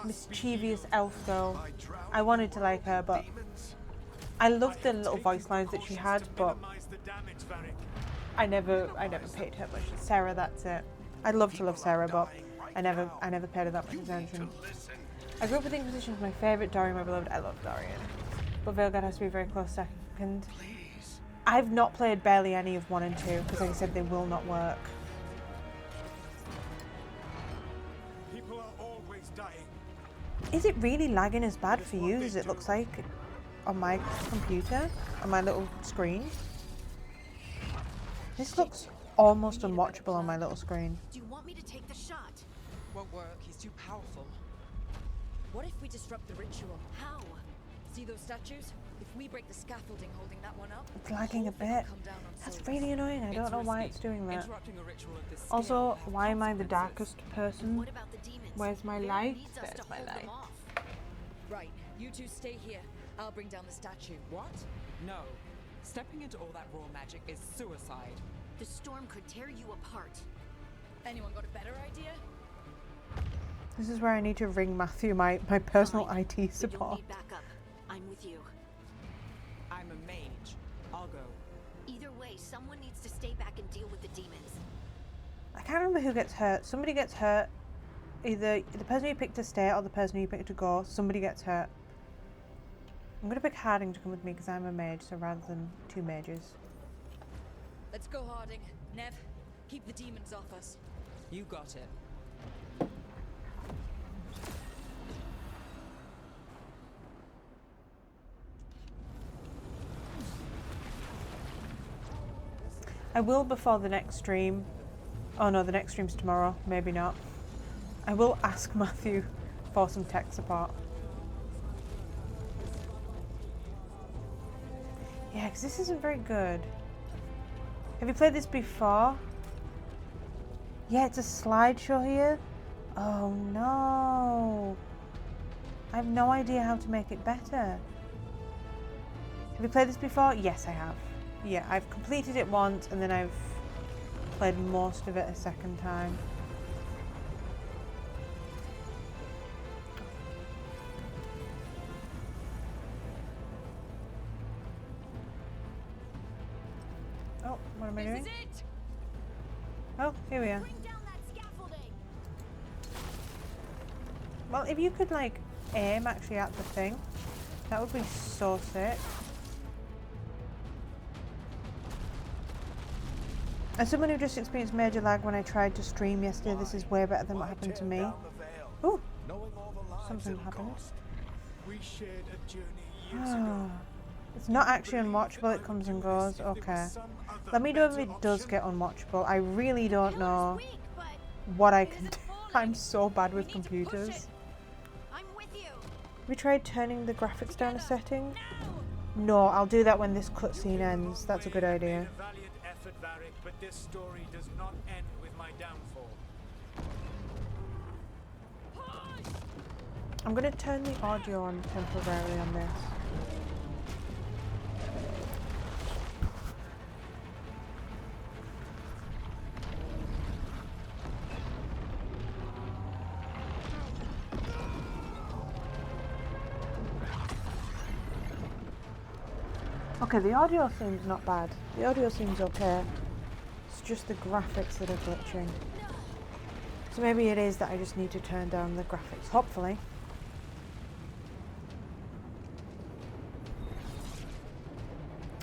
mischievous elf girl. I wanted to like her, but... I loved the little voice lines that she had, but... I never paid her much. Sarah, that's it. I'd love to love Sarah, but... I never paid her that much attention. I grew up with Inquisition as my favourite. Dorian, my beloved. I love Dorian. But Veilguard has to be a very close second. I've not played barely any of 1 and 2, because like I said, they will not work.
People are always dying.
Is it really lagging as bad for you as it looks like on my computer, on my little screen? This looks almost unwatchable on my little screen.
Do you want me to take the shot?
Won't work. He's too powerful.
What if we disrupt the ritual?
How?
See those statues? If we break the scaffolding holding that one up,
It's lagging a
the whole thing will
bit.
come down on
That's
Solus.
really annoying. I don't know why it's doing that.
Interrupting a ritual of this scale
Also,
will have
why am I the
consequences.
darkest person?
What about the demons?
Where's my
Varric
light?
needs us
There's
to
my
hold them
light.
off.
Right, you two stay here. I'll bring down the statue.
What? No. Stepping into all that raw magic is suicide.
The storm could tear you apart.
Anyone got a better idea?
This is where I need to ring Matthew, my personal
Fine,
IT
but you'll
support.
need backup. I'm with you.
I'm a mage. I'll go.
Either way, someone needs to stay back and deal with the demons.
I can't remember who gets hurt. Somebody gets hurt. Either the person you pick to stay or the person you pick to go. Somebody gets hurt. I'm going to pick Harding to come with me because I'm a mage, so rather than 2 mages.
Let's go, Harding. Nev, keep the demons off us.
You got it.
I will before the next stream. Oh no, the next stream's tomorrow. Maybe not. I will ask Matthew for some tech support. Yeah, because this isn't very good. Have you played this before? Yeah, it's a slideshow here. Oh no. I have no idea how to make it better. Have you played this before? Yes, I have. Yeah, I've completed it once and then I've played most of it a second time. Oh, what am I
This
doing?
is it!
Oh, here we are.
Bring down that scaffolding!
Well, if you could like aim actually at the thing, that would be so sick. As someone who just experienced major lag when I tried to stream yesterday, this is way better than what happened to me. Oh, something happened.
We shared a journey years ago.
It's not actually unwatchable, it comes and goes. Okay. Let me know if it does get unwatchable. I really don't know
Weak, but
what I can do.
falling.
I'm so bad
We
with
need to push
computers.
it. I'm with you.
We tried turning the graphics down a setting.
Now!
No, I'll do that when this cutscene ends. That's a good idea.
Made a valiant effort, Varric, but this story does not end with my downfall.
I'm going to turn the audio on temporarily on this. Okay, the audio seems not bad. The audio seems okay. It's just the graphics that are glitching. So maybe it is that I just need to turn down the graphics, hopefully.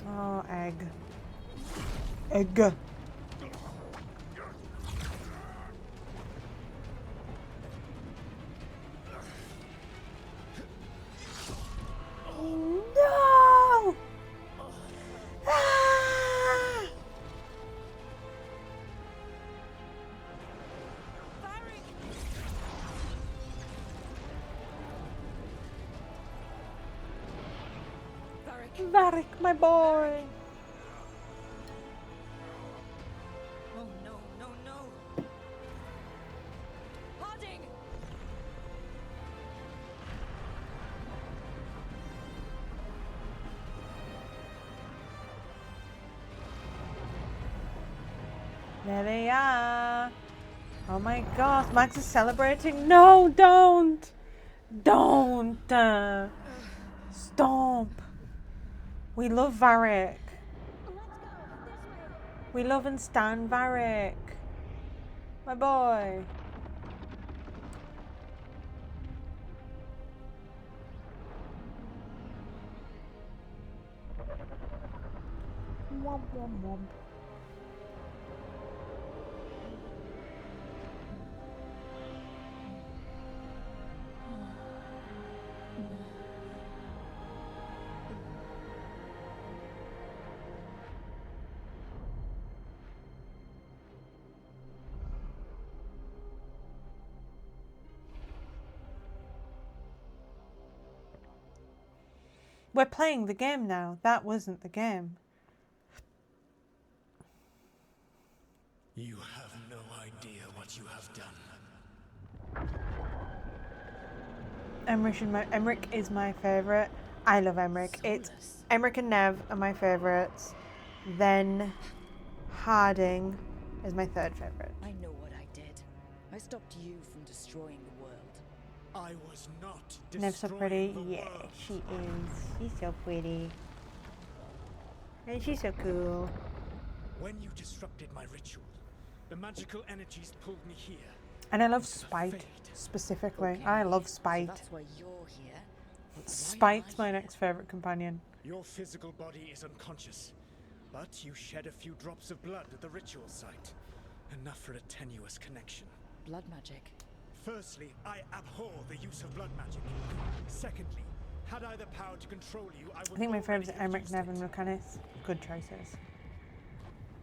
Oh, egg. Egg. No! Ah! Varric, my boy!
Oh no, no, no! Harding!
There they are. Oh my gosh, Max is celebrating. No, don't! Don't! Stop! We love Varric. We love and stand Varric. My boy. Womp womp womp. We're playing the game now. That wasn't the game.
You have no idea what you have done.
Emmerich is my favourite. I love Emmerich. It's Emmerich and Nev are my favourites. Then Harding is my third favourite.
I know what I did. I stopped you from destroying the world.
I was not
Nev's so pretty.
destroying the
Yeah,
world.
she is. She's so pretty. And she's so cool.
When you disrupted my ritual, the magical energies pulled me here.
And I love Spite specifically.
Okay,
I love
so
Spite.
that's why you're here. But why am
Spite's
I
my
here?
next favourite companion.
Your physical body is unconscious, but you shed a few drops of blood at the ritual site. Enough for a tenuous connection.
Blood magic.
Firstly, I abhor the use of blood magic. Secondly, had I the power to control you, I would
I think my favourites are Emmerich, Nev and Lucanus. Good choices.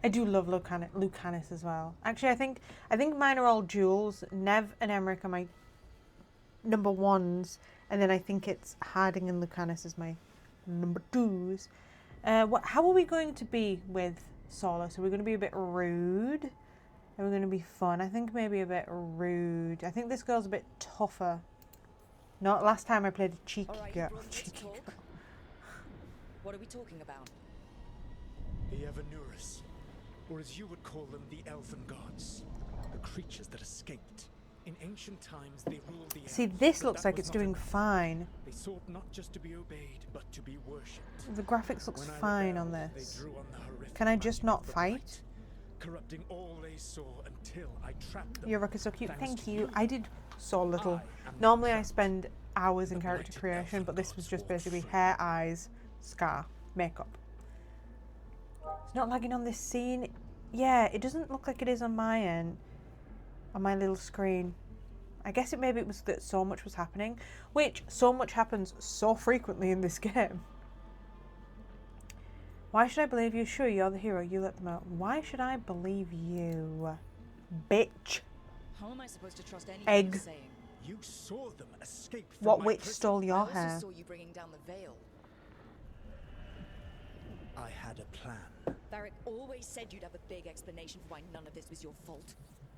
I do love Lucanus as well. Actually, I think mine are all duels. Nev and Emmerich are my number ones, and then I think it's Harding and Lucanus as my number twos. How are we going to be with Solus? Are we going to be a bit rude? Are we going to be fun? I think maybe a bit rude. I think this girl's a bit tougher. Not last time I played a cheeky
All right,
girl.
you brought me to
Cheeky
talk.
girl.
What are we talking about?
The Evanuris, or as you would call them, the Elven Gods. The creatures that escaped. In ancient times, they ruled the
See,
elves,
this
but
looks
that
like
was
it's
not
doing
enough.
fine.
They sought not just to be obeyed, but to be worshipped.
The graphics looks
When I
fine on
rebelled,
this.
They drew on the horrific
Can I just
magic
not
of the
fight?
blight, corrupting all they saw until I trapped them.
Your rock is so cute.
Thanks
Thank
to
you. I did so little.
I am
Normally I
trapped.
spend hours in
The
character
blighted
creation,
elven
but this was
gods
just
walk
basically
free.
hair, eyes, scar, makeup. It's not lagging on this scene. Yeah, it doesn't look like it is on my end, on my little screen. I guess maybe it was that so much was happening, which so much happens so frequently in this game. Why should I believe you? Sure, you're the hero. You let them out. Why should I believe you? Bitch.
How am I supposed to trust anything
Egg.
you're saying?
You saw them escape from
What
my
witch
prison.
stole
I
your
also
hair?
saw you bringing down the veil.
I had a plan.
Varric always said you'd have a big explanation for why none of this was your fault.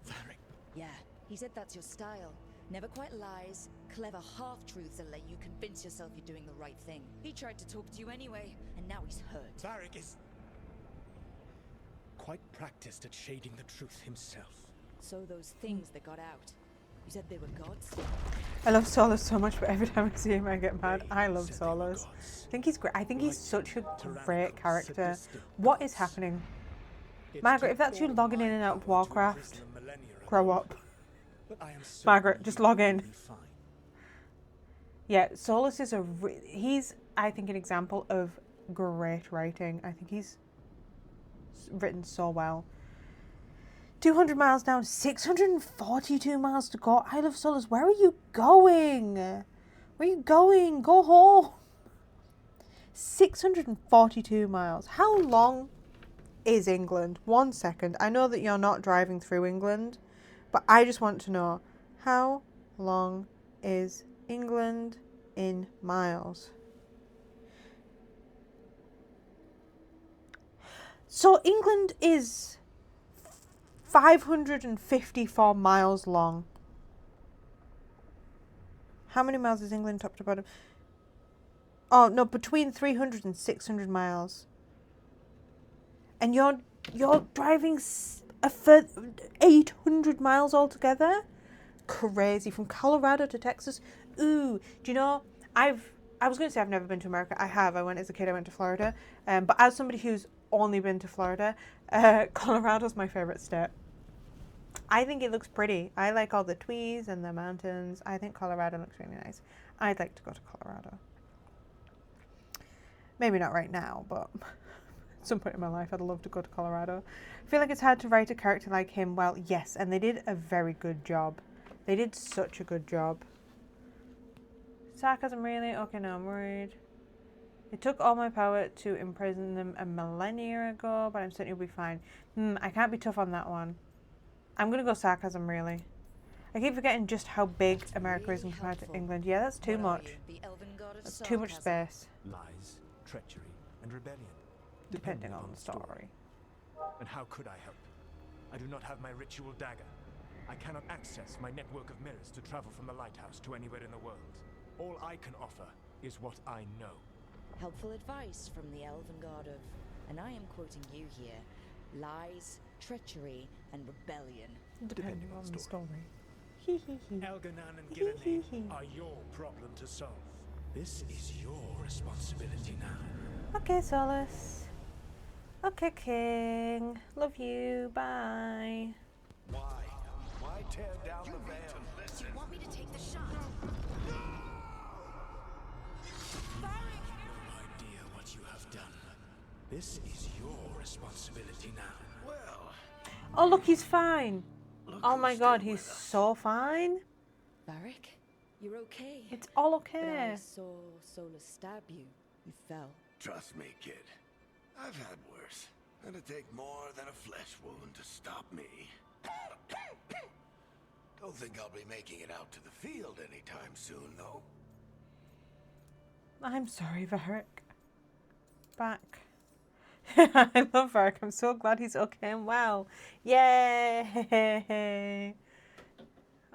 Varric,
Yeah, he said that's your style. Never quite lies, clever half-truths that let you convince yourself you're doing the right thing. He tried to talk to you anyway, and now he's hurt.
Varric is quite practiced at shading the truth himself.
So those things that got out, you said they were gods?
I love Solus so much, but every time I see him I get mad.
They
I love
said they were
Solus.
gods.
I think he's great. I think he's
Like
such a
tyrannical,
great character.
sadistic
What is
gods.
happening?
It
Margaret,
took
if that's you
all
logging
my
in and out of
power to
Warcraft,
imprison them millennia
grow
ago.
up.
But I am
Margaret,
certain
just
you
log
will
in.
be fine.
Yeah, Solus is he's, I think, an example of great writing. I think he's written so well. 200 miles down, 642 miles to go. I love Solus. Where are you going? Where are you going? Go home. 642 miles. How long is England? 1 second. I know that you're not driving through England, but I just want to know, how long is England in miles? So England is 554 miles long. How many miles is England top to bottom? Oh no, between 300 and 600 miles. And you're driving a 800 miles altogether? Crazy. From Colorado to Texas. Ooh, do you know, I was going to say I've never been to America. I have. I went as a kid. I went to Florida. But as somebody who's only been to Florida, Colorado's my favorite state. I think it looks pretty. I like all the trees and the mountains. I think Colorado looks really nice. I'd like to go to Colorado. Maybe not right now, but at some point in my life I'd love to go to Colorado. I feel like it's hard to write a character like him. Well, yes, and they did a very good job. They did such a good job. Sarcasm, really? Okay, no, I'm worried. It took all my power to imprison them a millennia ago, but I'm certain you'll be fine. I can't be tough on that one. I'm going to go sarcasm, really. I keep forgetting just how big America is in compared to England. Yeah, that's too much. That's too much space.
Lies, treachery, and rebellion.
Depending on the story.
And how could I help? I do not have my ritual dagger. I cannot access my network of mirrors to travel from the lighthouse to anywhere in the world. All I can offer is what I know.
Helpful advice from the Elven God of, and I am quoting you here, lies, treachery, and rebellion.
Depending on the story.
Elganan and Gillenay are your problem to solve.
This is your responsibility now.
Okay, Solus. Okay, King. Love you. Bye.
Why? Why tear down the veil?
Do you want me to take the shot?
No idea what you have done. This is your responsibility now. Well,
Oh, look, he's fine.
look
Oh
who's
my god,
still
he's
with us.
so fine.
Varric, you're okay.
It's all
But I
okay.
saw Solus stab you. You fell.
Trust me, kid. I've had worse. It'd take more than a flesh wound to stop me. Don't think I'll be making it out to the field anytime soon, though.
I'm sorry, Varric. Back. I love Varric. I'm so glad he's okay and well. Yay!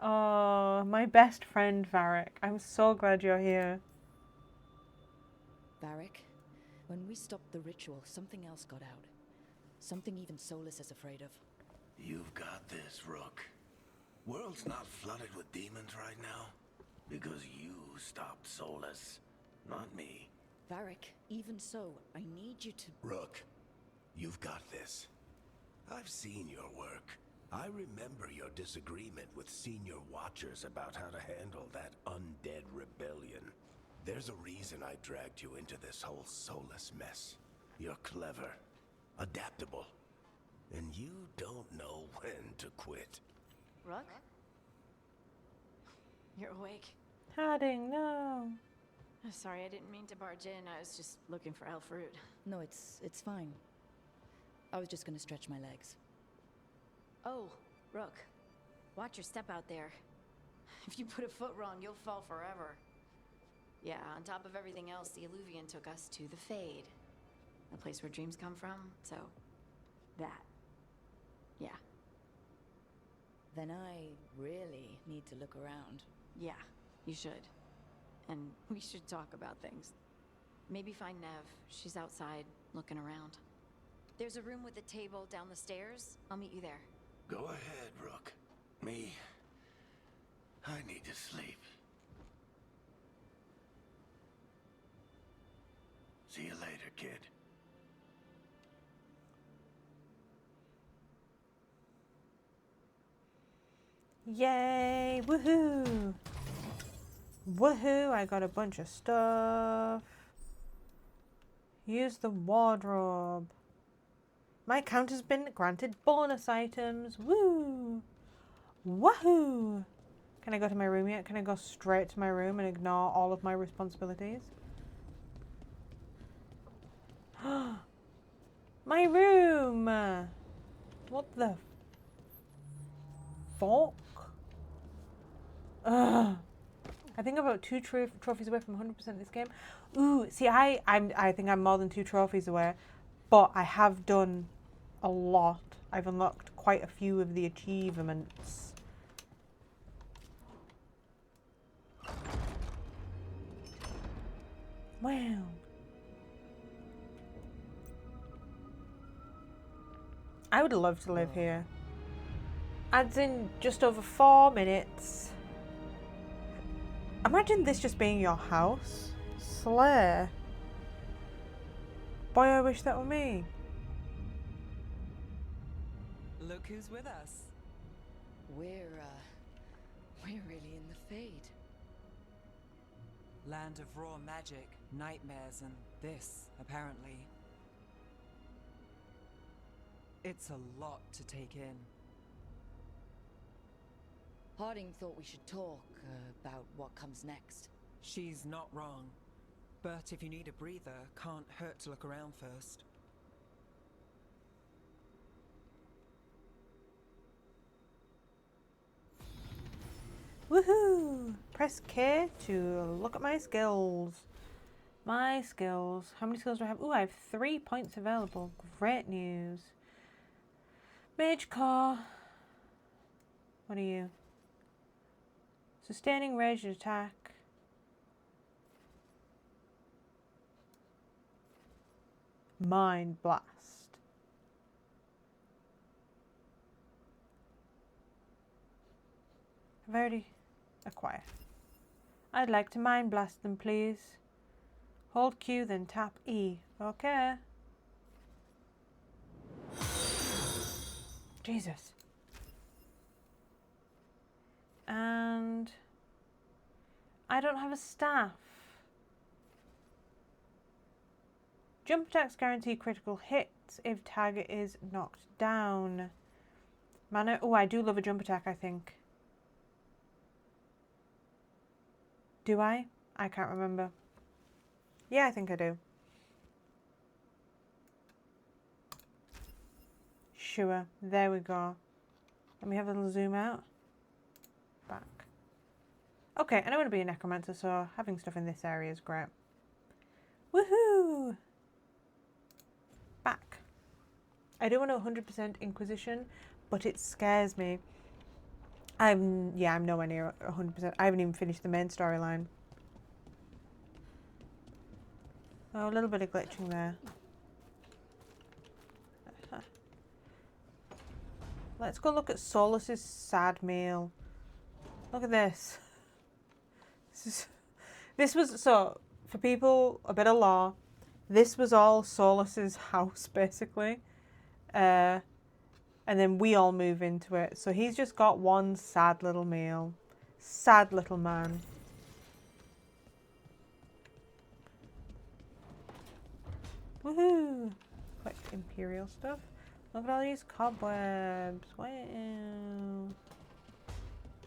Oh, my best friend, Varric. I'm so glad you're here.
Varric, when we stopped the ritual, something else got out. Something even Solus is afraid of.
You've got this, Rook. World's not flooded with demons right now because you stopped Solus, not me.
Varric, even so, I need you to...
Rook, you've got this. I've seen your work. I remember your disagreement with senior watchers about how to handle that undead rebellion. There's a reason I dragged you into this whole Solus mess. You're clever, adaptable, and you don't know when to quit.
Rook? You're awake.
Harding, no.
Sorry, I didn't mean to barge in. I was just looking for elf fruit.
No, it's fine. I was just gonna stretch my legs.
Oh, Rook. Watch your step out there. If you put a foot wrong, you'll fall forever. Yeah, on top of everything else, the Illuvian took us to the Fade. The place where dreams come from, so... that. Yeah.
Then I really need to look around.
Yeah, you should. And we should talk about things. Maybe find Nev. She's outside, looking around. There's a room with a table down the stairs. I'll meet you there.
Go ahead, Rook. Me, I need to sleep. See you later, kid.
Yay! Woohoo! Woohoo! I got a bunch of stuff. Use the wardrobe. My account has been granted bonus items. Woo! Woohoo! Can I go to my room yet? Can I go straight to my room and ignore all of my responsibilities? My room! What the fuck? Ugh. I think I'm about 2 trophies away from 100% this game. Ooh, see, I think I'm more than 2 trophies away, but I have done a lot. I've unlocked quite a few of the achievements. Wow. I would love to live here. Adds in just over 4 minutes. Imagine this just being your house. Slay. Boy, I wish that were me.
Look who's with us.
We're really in the Fade.
Land of raw magic, nightmares, and this, apparently. It's a lot to take in.
Harding thought we should talk about what comes next.
She's not wrong. But if you need a breather, can't hurt to look around first.
Woohoo! Press K to look at my skills. My skills. How many skills do I have? Ooh, I have 3 points available. Great news. Mage Core. What are you? Sustaining ranged attack. Mind Blast. I've already acquired. I'd like to Mind Blast them, please. Hold Q, then tap E. Okay. Jesus. And I don't have a staff. Jump attacks guarantee critical hits if target is knocked down. Mana. Oh, I do love a jump attack, I think. Do I? I can't remember. Yeah, I think I do. Sure. There we go. Let me have a little zoom out. Back. Okay, and I want to be a necromancer, so having stuff in this area is great. Woohoo! Back. I do want a 100% Inquisition, but it scares me. I'm nowhere near 100%. I haven't even finished the main storyline. Oh, a little bit of glitching there. Let's go look at Solus's sad meal. Look at this. This was, so, for people, a bit of lore, this was all Solus's house, basically. And then we all move into it. So he's just got one sad little meal. Sad little man. Woohoo! Collect Imperial stuff. Look at all these cobwebs. Wow.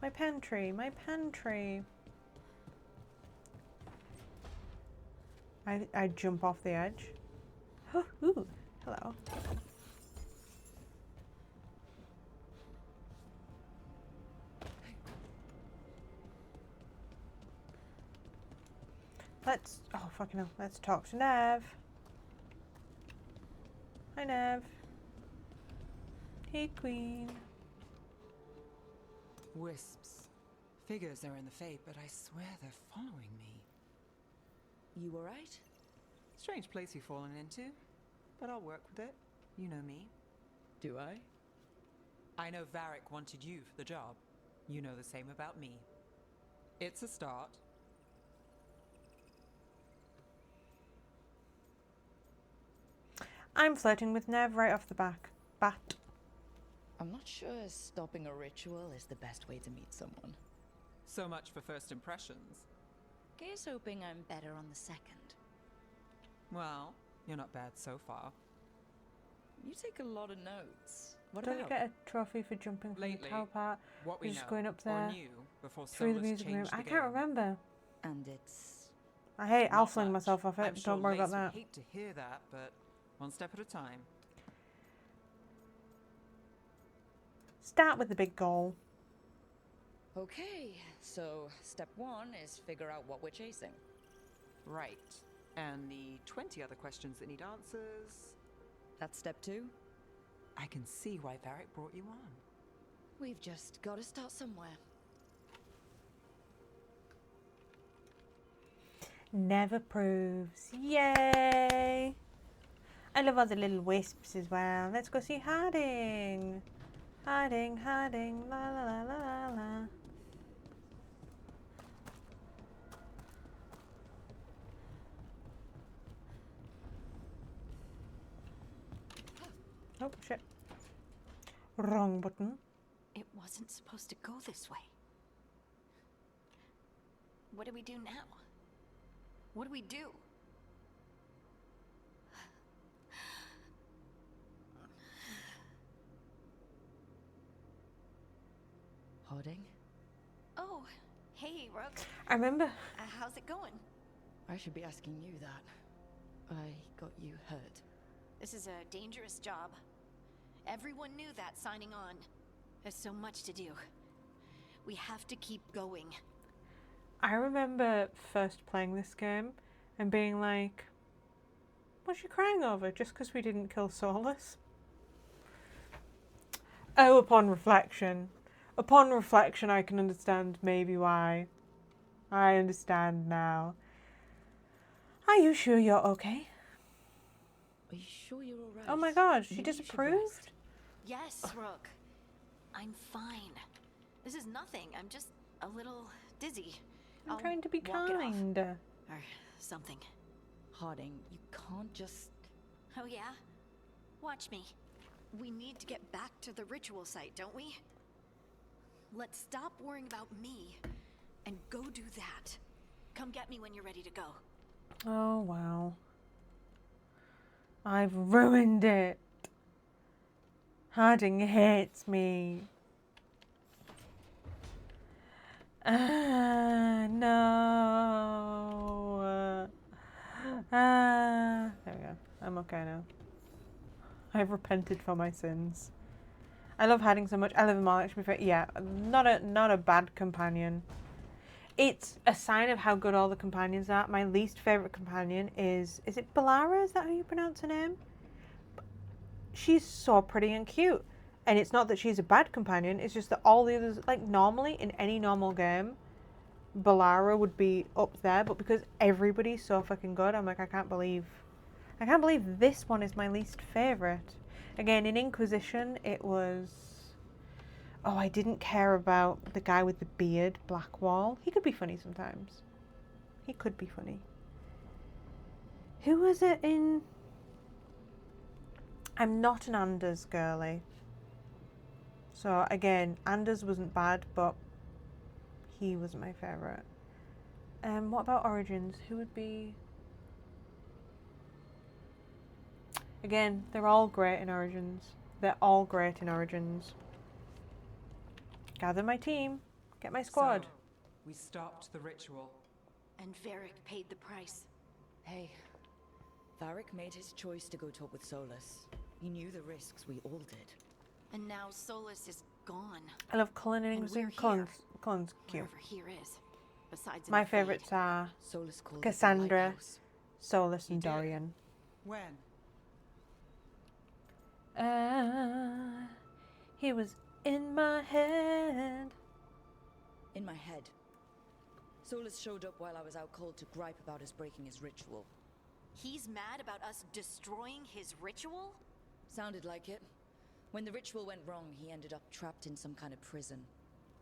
My pantry, my pantry. I jump off the edge. Ooh, hello. Oh fucking hell, let's talk to Nev. Hi Nev. Hey Queen.
Wisps. Figures are in the Fate, but I swear they're following me.
You alright?
Strange place you've fallen into, but I'll work with it. You know me.
Do I?
I know Varric wanted you for the job. You know the same about me. It's a start.
I'm flirting with Nev right off the bat.
I'm not sure stopping a ritual is the best way to meet someone.
So much for first impressions.
Here's hoping I'm better on the second.
Well, you're not bad so far.
You take a lot of notes. What
Don't you
about?
get a trophy for jumping from the
Lately,
tower part?
what we
You're just
know,
going up
or
there
knew before
through the
Solus
music room.
changed the
I
game.
can't remember.
And it's...
I hate. I'll
Not
fling
much.
myself off it.
I'm sure
Don't worry about
Lace would
that.
hate to hear that, but one step at a time.
Start with the big goal.
Okay, so step 1 is figure out what we're chasing.
Right. And the 20 other questions that need answers.
That's step 2?
I can see why Varric brought you on.
We've just got to start somewhere.
Never proves. Yay! I love all the little wisps as well. Let's go see Harding. Harding, Harding, la la la la la la. Oh shit. Wrong button.
It wasn't supposed to go this way. What do we do now? What do we do?
Harding?
Oh, hey, Rook.
I remember.
How's it going?
I should be asking you that. I got you hurt.
This is a dangerous job. Everyone knew that signing on. There's so much to do. We have to keep going.
I remember first playing this game and being like, what's you crying over? Just because we didn't kill Solus? Oh, upon reflection. Upon reflection, I can understand maybe why. I understand now. Are you sure you're okay?
Are you sure you're alright?
Oh my god, she
Maybe you should
disapproved?
rest.
Yes, Rook. I'm fine. This is nothing. I'm just a little dizzy.
I'm
I'll
trying to be
walk it off.
kind.
Or something.
Harding, you can't just...
Oh yeah? Watch me. We need to get back to the ritual site, don't we? Let's stop worrying about me and go do that. Come get me when you're ready to go.
Oh wow. I've ruined it. Harding hates me. No. There we go. I'm okay now. I've repented for my sins. I love Harding so much. I love him all. To be fair, yeah, not a bad companion. It's a sign of how good all the companions are. My least favorite companion is it Balara? Is that how you pronounce her name? She's so pretty and cute. And it's not that she's a bad companion, it's just that all the others, like normally in any normal game, Balara would be up there, but because everybody's so fucking good, I'm like, I can't believe this one is my least favorite. Again, in Inquisition, it was Oh, I didn't care about the guy with the beard, Blackwall. He could be funny sometimes. He could be funny. Who was it in... I'm not an Anders girly. So again, Anders wasn't bad, but he wasn't my favourite. What about Origins? Who would be... Again, they're all great in Origins. They're all great in Origins. Gather my team. Get my squad.
So, we stopped the ritual.
And Varric paid the price.
Hey, Varric made his choice to go talk with Solus. He knew the risks, we all did.
And now Solus is gone.
I love Cullen and
And we're
Cullen's cute.
Wherever here is. Besides in
My
the Fade.
favourites are
Solus called it the
Cassandra,
lighthouse.
Solus, and
He did.
Dorian.
When?
He was in my head.
In my head. Solus showed up while I was out cold to gripe about us breaking his ritual.
He's mad about us destroying his ritual?
Sounded like it. When the ritual went wrong, he ended up trapped in some kind of prison.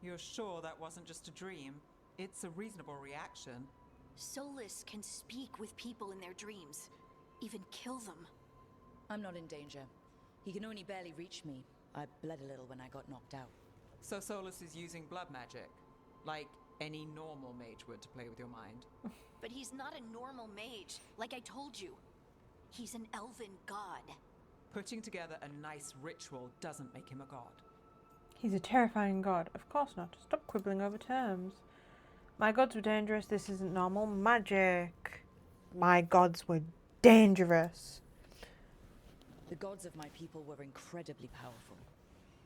You're sure that wasn't just a dream? It's a reasonable reaction.
Solus can speak with people in their dreams. Even kill them.
I'm not in danger. He can only barely reach me. I bled a little when I got knocked out.
So Solus is using blood magic, like any normal mage would to play with your mind.
But he's not a normal mage, like I told you. He's an elven god.
Putting together a nice ritual doesn't make him a god.
He's a terrifying god. Of course not. Stop quibbling over terms. My gods were dangerous. This isn't normal magic. My gods were dangerous.
The gods of my people were incredibly powerful.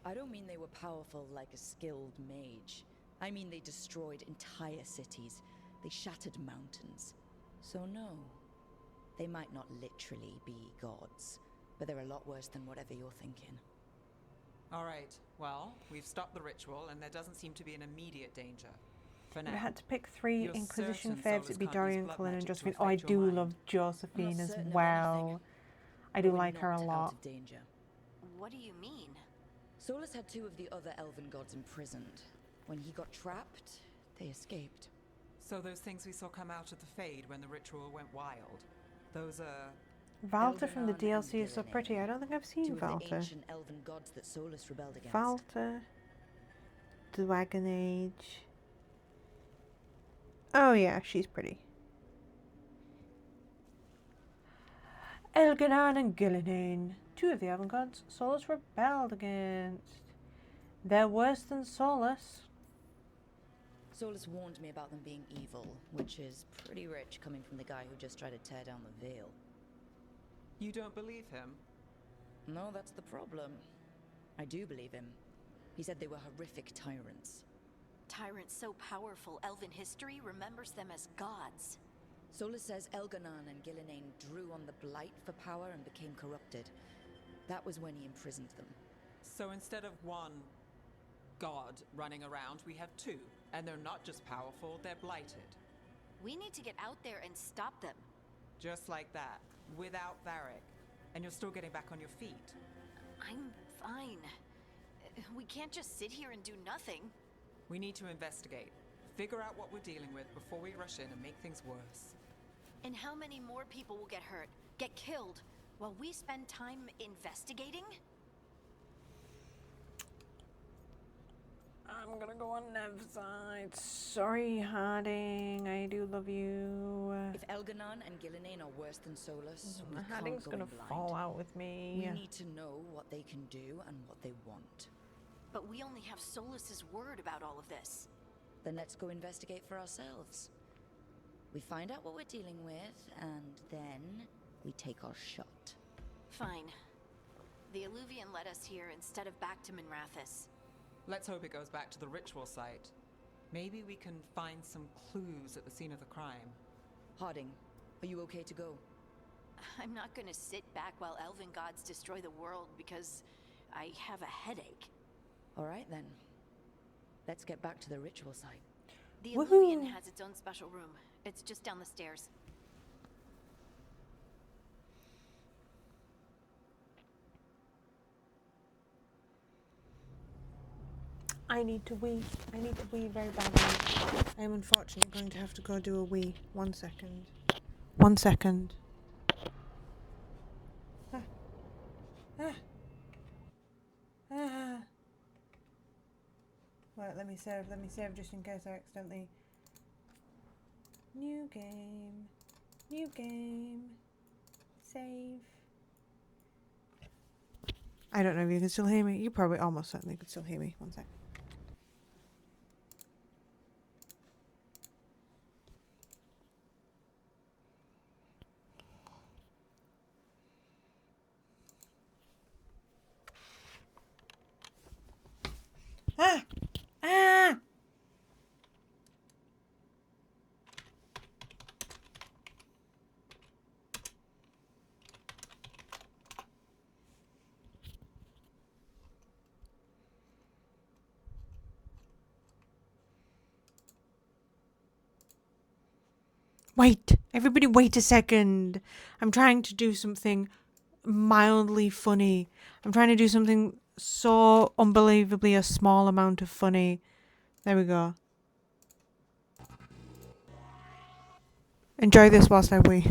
I don't mean they were powerful like a skilled mage. I mean they destroyed entire cities. They shattered mountains. So no, they might not literally be gods, but they're a lot worse than whatever you're thinking.
Alright, well, we've stopped the ritual and there doesn't seem to be an immediate danger. For
If
now.
I had to pick three
You're
Inquisition
certain
faves,
Solus
it'd be
can't use
Dorian,
blood
Cullen, and
magic to
Josephine. Oh, I
affect your
do
mind.
love Josephine as
certain of
well.
anything,
I do
but we're
like her a
knocked
lot.
Out of danger.
What do you mean?
Solus had two of the other elven gods imprisoned. When he got trapped, they escaped.
So those things we saw come out of the Fade when the ritual went wild, those are...
Valta from the
Elganon and
DLC is so
Gillinan,
pretty. I don't think I've seen
two of the
Valta.
ancient elven gods that Solus rebelled against.
Valta. Dragon Age. Oh yeah, she's pretty. Elganon and Gillinan. Two of the elven gods Solus rebelled against. They're worse than Solus.
Solus warned me about them being evil, which is pretty rich coming from the guy who just tried to tear down the veil.
You don't believe him?
No, that's the problem. I do believe him. He said they were horrific tyrants.
Tyrants so powerful, elven history remembers them as gods.
Solus says Elganon and Gillinan drew on the Blight for power and became corrupted. That was when he imprisoned them.
So instead of one god running around, we have two. And they're not just powerful, they're blighted.
We need to get out there and stop them.
Just like that, without Varric. And you're still getting back on your feet.
I'm fine. We can't just sit here and do nothing.
We need to investigate. Figure out what we're dealing with before we rush in and make things worse.
And how many more people will get hurt, get killed, while we spend time investigating?
I'm gonna go on Nev's side. Sorry, Harding. I do love you.
If Elganon and Gillinan are worse than Solus, we
Harding's
can't go
gonna
in blind.
fall out with me.
We need to know what they can do and what they want.
But we only have Solus's word about all of this.
Then let's go investigate for ourselves. We find out what we're dealing with, and then we take our shot.
Fine. The Illuvian led us here instead of back to Minrathous.
Let's hope it goes back to the ritual site. Maybe we can find some clues at the scene of the crime.
Harding, are you okay to go?
I'm not gonna sit back while elven gods destroy the world because I have a headache.
All right then. Let's get back to the ritual site.
The
Woohoo!
Illuvian has its own special room. It's just down the stairs.
I need to wee. I need to wee very badly. I am unfortunately going to have to go do a wee. 1 second. 1 second. Ah. Ah. Ah. Right, let me save just in case I accidentally... New game, save. I don't know if you can still hear me. You probably almost certainly could still hear me. 1 sec. Ah! Ah! Wait! Everybody wait a second! I'm trying to do something mildly funny. I'm trying to do something so unbelievably a small amount of funny. There we go. Enjoy this whilst I wee.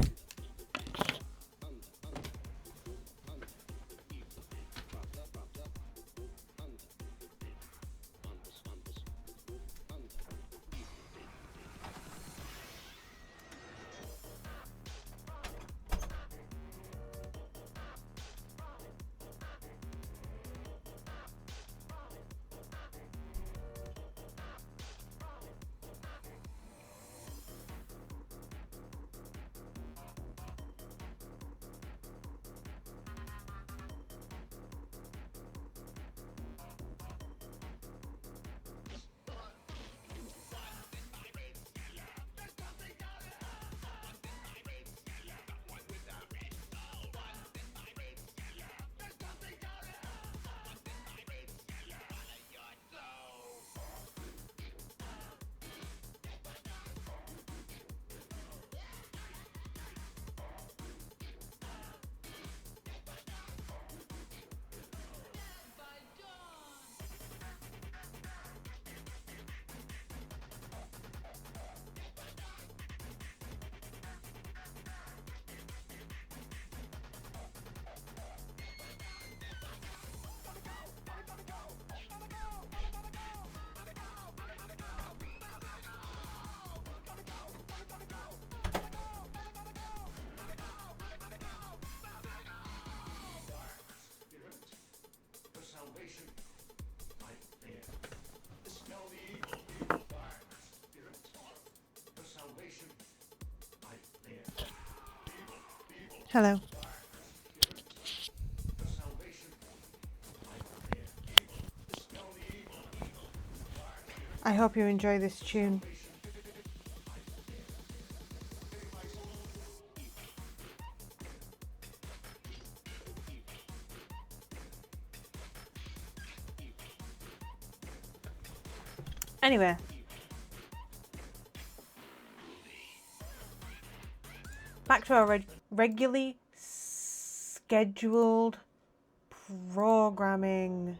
Hello. I hope you enjoy this tune. Anyway. Back to our regularly scheduled programming.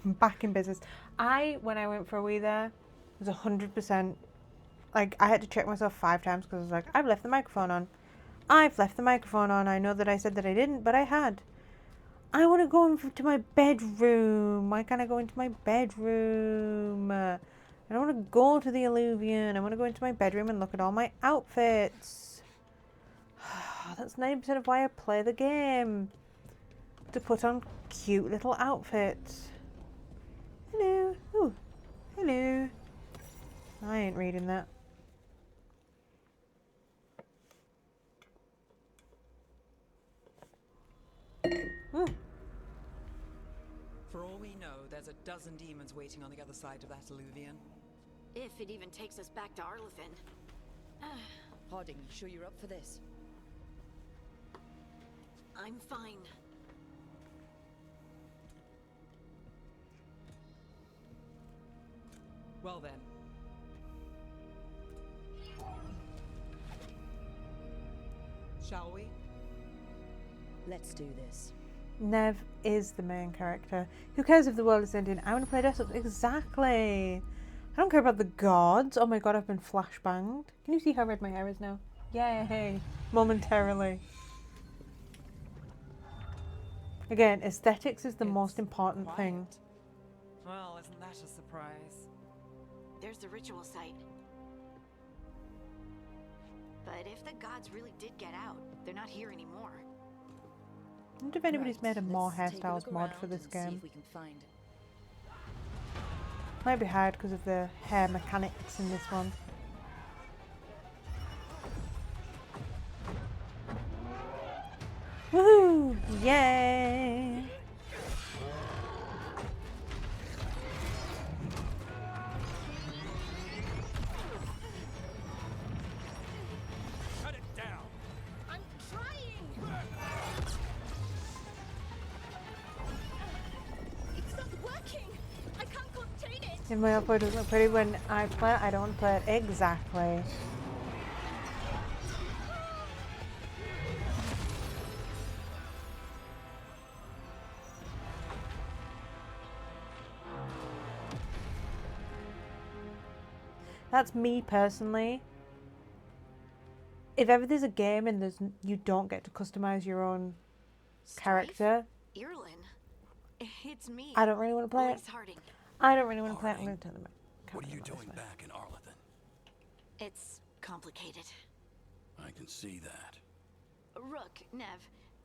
Back in business. When I went for a wee there, was 100%. Like, I had to check myself 5 times because I was like, I've left the microphone on. I've left the microphone on. I know that I said that I didn't, but I had. I want to go into my bedroom. Why can't I go into my bedroom? I don't want to go to the Illuvian. I want to go into my bedroom and look at all my outfits. That's 90% of why I play the game. To put on cute little outfits. Hello. Ooh. Hello. I ain't reading that. Ooh.
For all we know, there's a dozen demons waiting on the other side of that Illuvian.
If it even takes us back to Arlefin.
Harding, you sure you're up for this?
I'm fine.
Well then. Shall we?
Let's do this.
Nev is the main character. Who cares if the world is ending? I want to play dress up. Exactly. I don't care about the gods. Oh my god, I've been flashbanged. Can you see how red my hair is now? Yay. Momentarily. Again, aesthetics is the most important thing.
Well, isn't that a surprise?
There's the ritual site. But if the gods really did get out, they're not here anymore.
I wonder if anybody's
Right,
made a more
let's take a
hairstyles
look
mod for
around
this
and see
game.
if we can find.
Might be hard because of the hair mechanics in this one. Woohoo! Yay!
Shut it down!
I'm trying! It's not working! I can't contain it!
If my upload doesn't look pretty when I play it, I don't play it. Exactly. That's me personally. If ever there's a game and you don't get to customize your own character,
Irlin. It's me.
I don't really want to play it.
Louise Harding.
I don't really want to play it. I'm going to tell them.
What are you doing back in Arlington?
It's complicated.
I can see that.
Rook, Nev,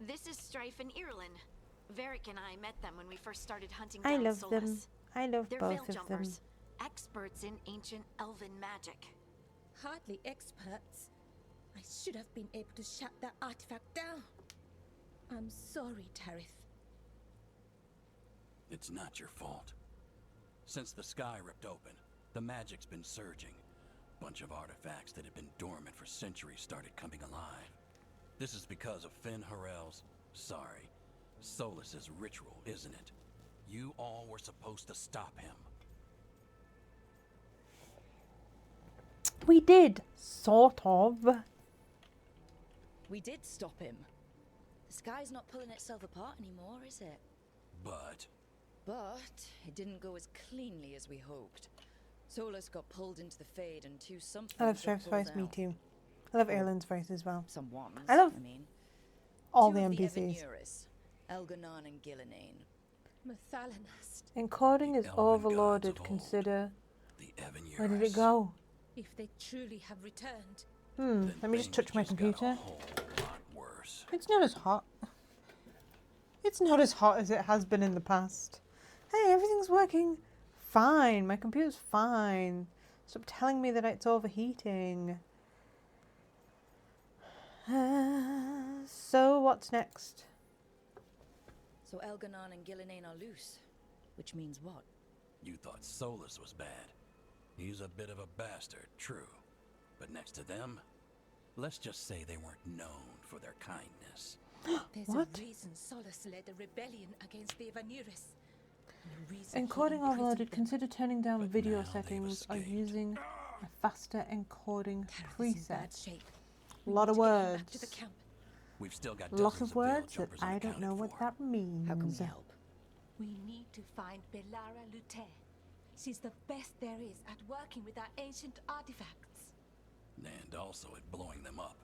this is Strife and Irlin. Varric and I met them when we first started hunting
I
down
love
Solus.
them. I love
They're
both
veil
of them.
jumpers, experts in ancient elven magic.
Hardly experts. I should have been able to shut that artifact down. I'm sorry, Tarith.
It's not your fault. Since the sky ripped open, the magic's been surging. Bunch of artifacts that had been dormant for centuries started coming alive. This is because of Finn Harel's, sorry, Solus's ritual, isn't it? You all were supposed to stop him.
We did, sort of.
We did stop him. The sky's not pulling itself apart anymore, is it?
But
But it didn't go as cleanly as we hoped. Solus got pulled into the Fade and two somethings.
I love
got
Strife's
pulled
voice, me
out.
too. I love Erlen's voice as well.
Someone's,
I mean, all
Two
the
of
NPCs.
Evanuris, Elganon and Gillinane.
Mathalanast.
Encoding is
The elven
overloaded.
gods of old.
Consider.
the Evan
Where did it go?
If they truly have returned.
Let me just touch my computer.
A whole lot worse.
It's not as hot. It's not as hot as it has been in the past. Hey, everything's working fine. My computer's fine. Stop telling me that it's overheating. So what's next?
So Elganon and Gillinane are loose. Which means what?
You thought Solus was bad. He's a bit of a bastard, true. But next to them, let's just say they weren't known for their kindness.
There's
What?
a reason Solus led a rebellion against the Evanuris. And a reason he
Encoding
imprisoned
overloaded.
them.
Consider turning down
But
video
now they've
settings or
escaped.
using a faster encoding
Tareth is in bad
preset.
shape.
A
We
lot
need
of
to get him back to the
words.
camp.
We've still got
Lot
dozens
of
veil
words that
jumpers
I don't
unaccounted
know what
for.
that means.
How can we help?
We need to find Belara Lute. She's the best there is at working with our ancient artifacts.
And also at blowing them up.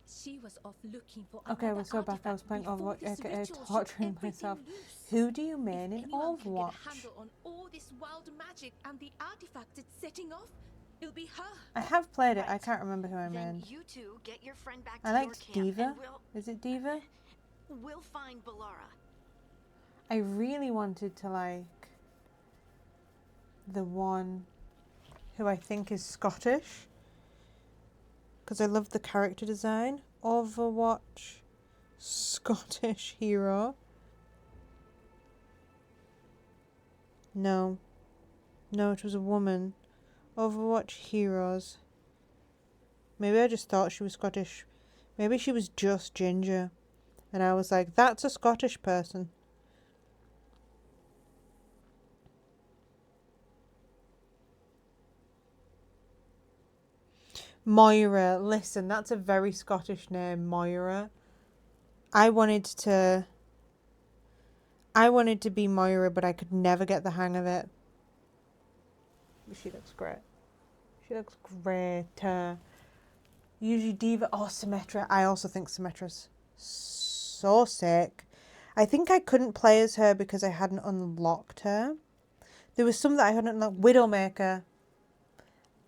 She was off looking for
Okay,
another
we're so back. I was
artifact
playing
before
Overwatch,
this
aka
ritual shook
torturing
everything
myself.
loose.
Who do you
If
main in
anyone can get a
Overwatch?
handle on all this wild magic and the artifacts it's setting off, it'll be her.
I have played it. I
Right.
can't remember who I
Then
mained.
you two get your friend back to
I
your
liked
camp
Diva.
and
Is it Diva?
we'll find Belara.
I really wanted to like the one who I think is Scottish because I love the character design. Overwatch Scottish hero. No, it was a woman. Overwatch heroes. Maybe I just thought she was Scottish. Maybe she was just ginger. And I was like, that's a Scottish person. Moira. Listen, that's a very Scottish name, Moira. I wanted to I wanted to be Moira, but I could never get the hang of it. But she looks great. She looks great. Usually Diva or Symmetra. I also think Symmetra's so sick. I think I couldn't play as her because I hadn't unlocked her. There was some that I hadn't unlocked. Widowmaker.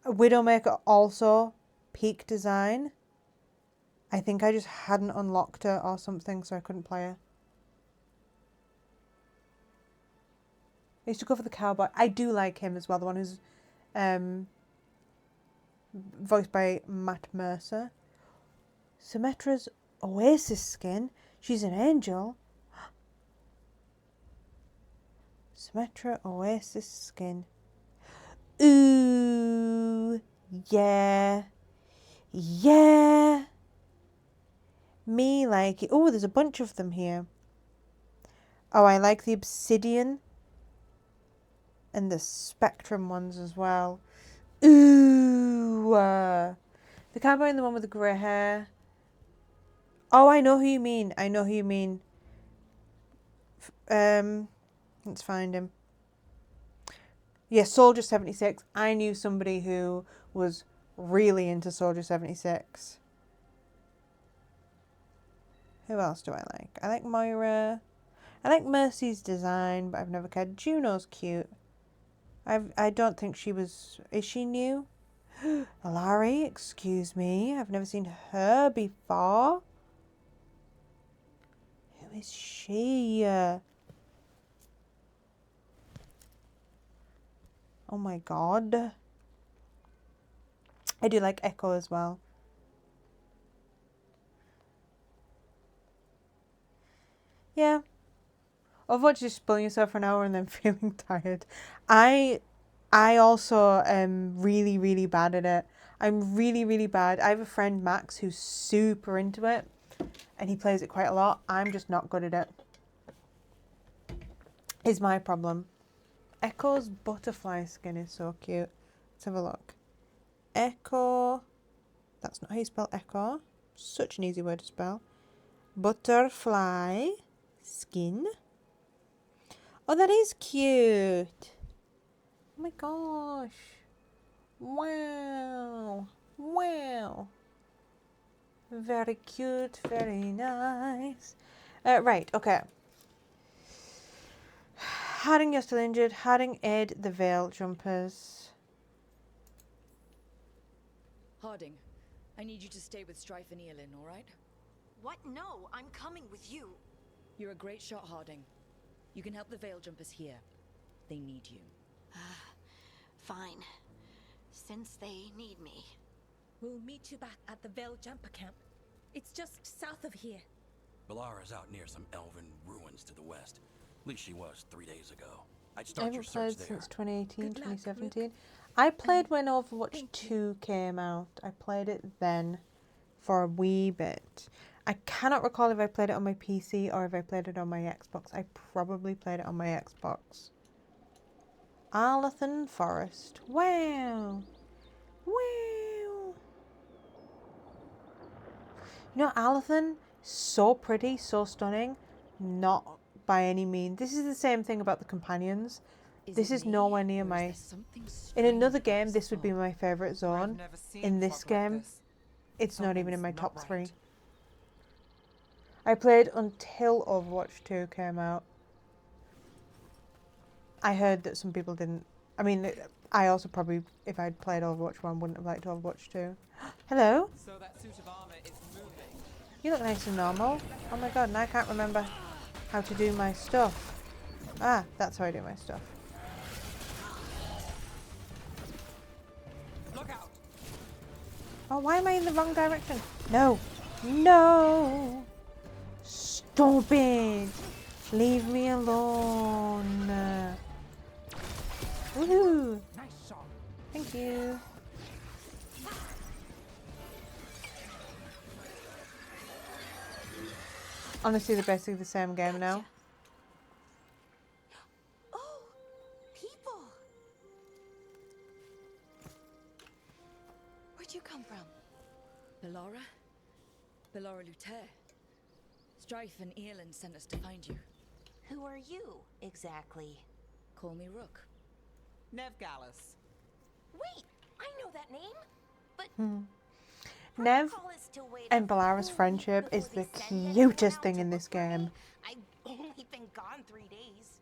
Widowmaker also peak design. I think I just hadn't unlocked her or something, so I couldn't play her. I used to go for the cowboy. I do like him as well, the one who's voiced by Matt Mercer. Symmetra's Oasis skin. She's an angel. Symmetra Oasis skin. Ooh, yeah. Yeah. Me like it. Oh, there's a bunch of them here. Oh, I like the obsidian and the spectrum ones as well. Ooh. The cowboy and the one with the grey hair. Oh, I know who you mean. I know who you mean. Let's find him. Yeah, Soldier 76. I knew somebody who was really into Soldier 76. Who else do I like? I like Moira. I like Mercy's design, but I've never cared. Juno's cute. I don't think she was... Is she new? Alari, excuse me. I've never seen her before. Who is she? Oh my god. I do like Echo as well. Yeah. Overwatch just spoiling yourself for an hour and then feeling tired. I also am really, really bad at it. I'm really, really bad. I have a friend, Max, who's super into it. And he plays it quite a lot. I'm just not good at it. Is my problem. Echo's butterfly skin is so cute. Let's have a look. Echo. That's not how you spell Echo. Such an easy word to spell. Butterfly skin. Oh, that is cute. Oh my gosh. Wow. Wow. Very cute. Very nice. Right, okay. Harding, you're still injured. Harding, aid the Veil Jumpers.
Harding, I need you to stay with Strife and Eolin, alright?
What? No, I'm coming with you.
You're a great shot, Harding. You can help the Veil Jumpers here. They need you.
Fine. Since they need me.
We'll meet you back at the Veil Jumper Camp. It's just south of here.
Balara's out near some elven ruins to the west. At least she was 3 days ago. I'd
I
start your
haven't
search
played
there.
since 2018,
Good luck,
2017.
Rook.
I played when
Thank
Overwatch
you.
2 came out. I played it then for a wee bit. I cannot recall if I played it on my PC or if I played it on my Xbox. I probably played it on my Xbox. Arlathan Forest. Wow. Wow. You know, Arlathan, so pretty, so stunning. Not by any means. This is the same thing about the companions. This is nowhere near my... In another game, this would be my favourite zone. In this game, it's not even in my top 3. I played until Overwatch 2 came out. I heard that some people didn't. I mean, I also probably, if I'd played Overwatch 1, wouldn't have liked Overwatch 2. Hello?
So that suit of armor is moving.
You look nice and normal. Oh my god, and I can't remember how to do my stuff. Ah, that's how I do my stuff.
Look out!
Oh, why am I in the wrong direction? No. No. Stop it. Leave me alone. Woohoo.
Nice shot.
Thank you. Honestly, they're basically the same game now.
Oh, people. Where'd you come from?
Balara? Balara Luther. Strife and Eolin sent us to find you.
Who are you, exactly?
Call me Rook.
Nev Gallus.
Wait, I know that name, but
Nev
Protocol is still waiting
and
for
Balara's
2
friendship
weeks
is
before
the
they send anyone
cutest
out
thing
to
in
look
this
for me.
game.
I've only been gone 3 days.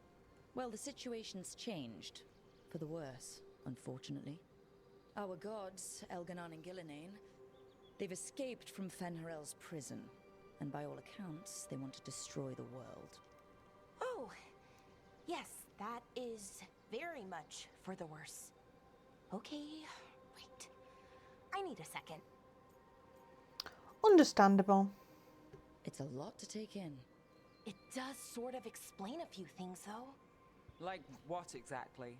Well, the situation's changed. For the worse, unfortunately. Our gods, Elganon and Gillinane, they've escaped from Fen'Harel's prison. And by all accounts, they want to destroy the world.
Oh, yes, that is very much for the worse. Okay, wait. I need a second.
Understandable.
It's a lot to take in.
It does sort of explain a few things, though.
Like what exactly?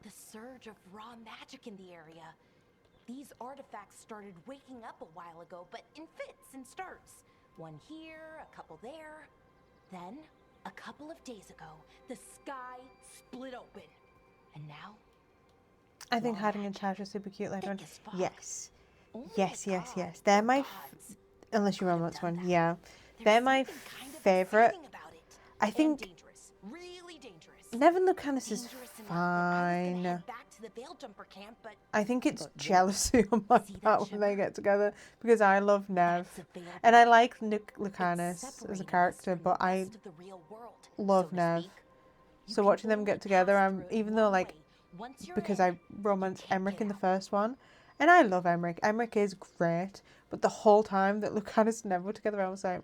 The surge of raw magic in the area. These artifacts started waking up a while ago, but in fits and starts. One here, a couple there. Then, a couple of days ago, the sky split open. And now?
I think
raw
hiding and
magic,
Tasha super cute later on.
thick as fog.
Yes.
Only
Yes,
the
yes, yes.
gods
They're
or
my...
gods
Unless you
could have
romance
done
one.
that.
Yeah.
There's
They're my
something kind of
favourite.
exciting about it.
I
And
think
dangerous. Really dangerous.
Nev and Lucanus is
Dangerous enough that I was
fine.
gonna head back to the Veil Jumper camp, but
I think it's
But what?
jealousy on my
See that
part when they
shimmer?
get together because I love Nev.
that's the Veil
And I
Jumper.
like
It
Lucanus as a
separated us
character,
from the
but I
rest of the real world,
love
so to
Nev.
speak. You
So
can
watching them
only
get together,
pass
I'm
through it
even though
one
like
way. Once you're
because
in,
I romance
you can't
Emmerich
get
in the
out.
first one, and I love Emmerich. Emmerich is great, but the whole time that Lucanus and Nev were together, I was like,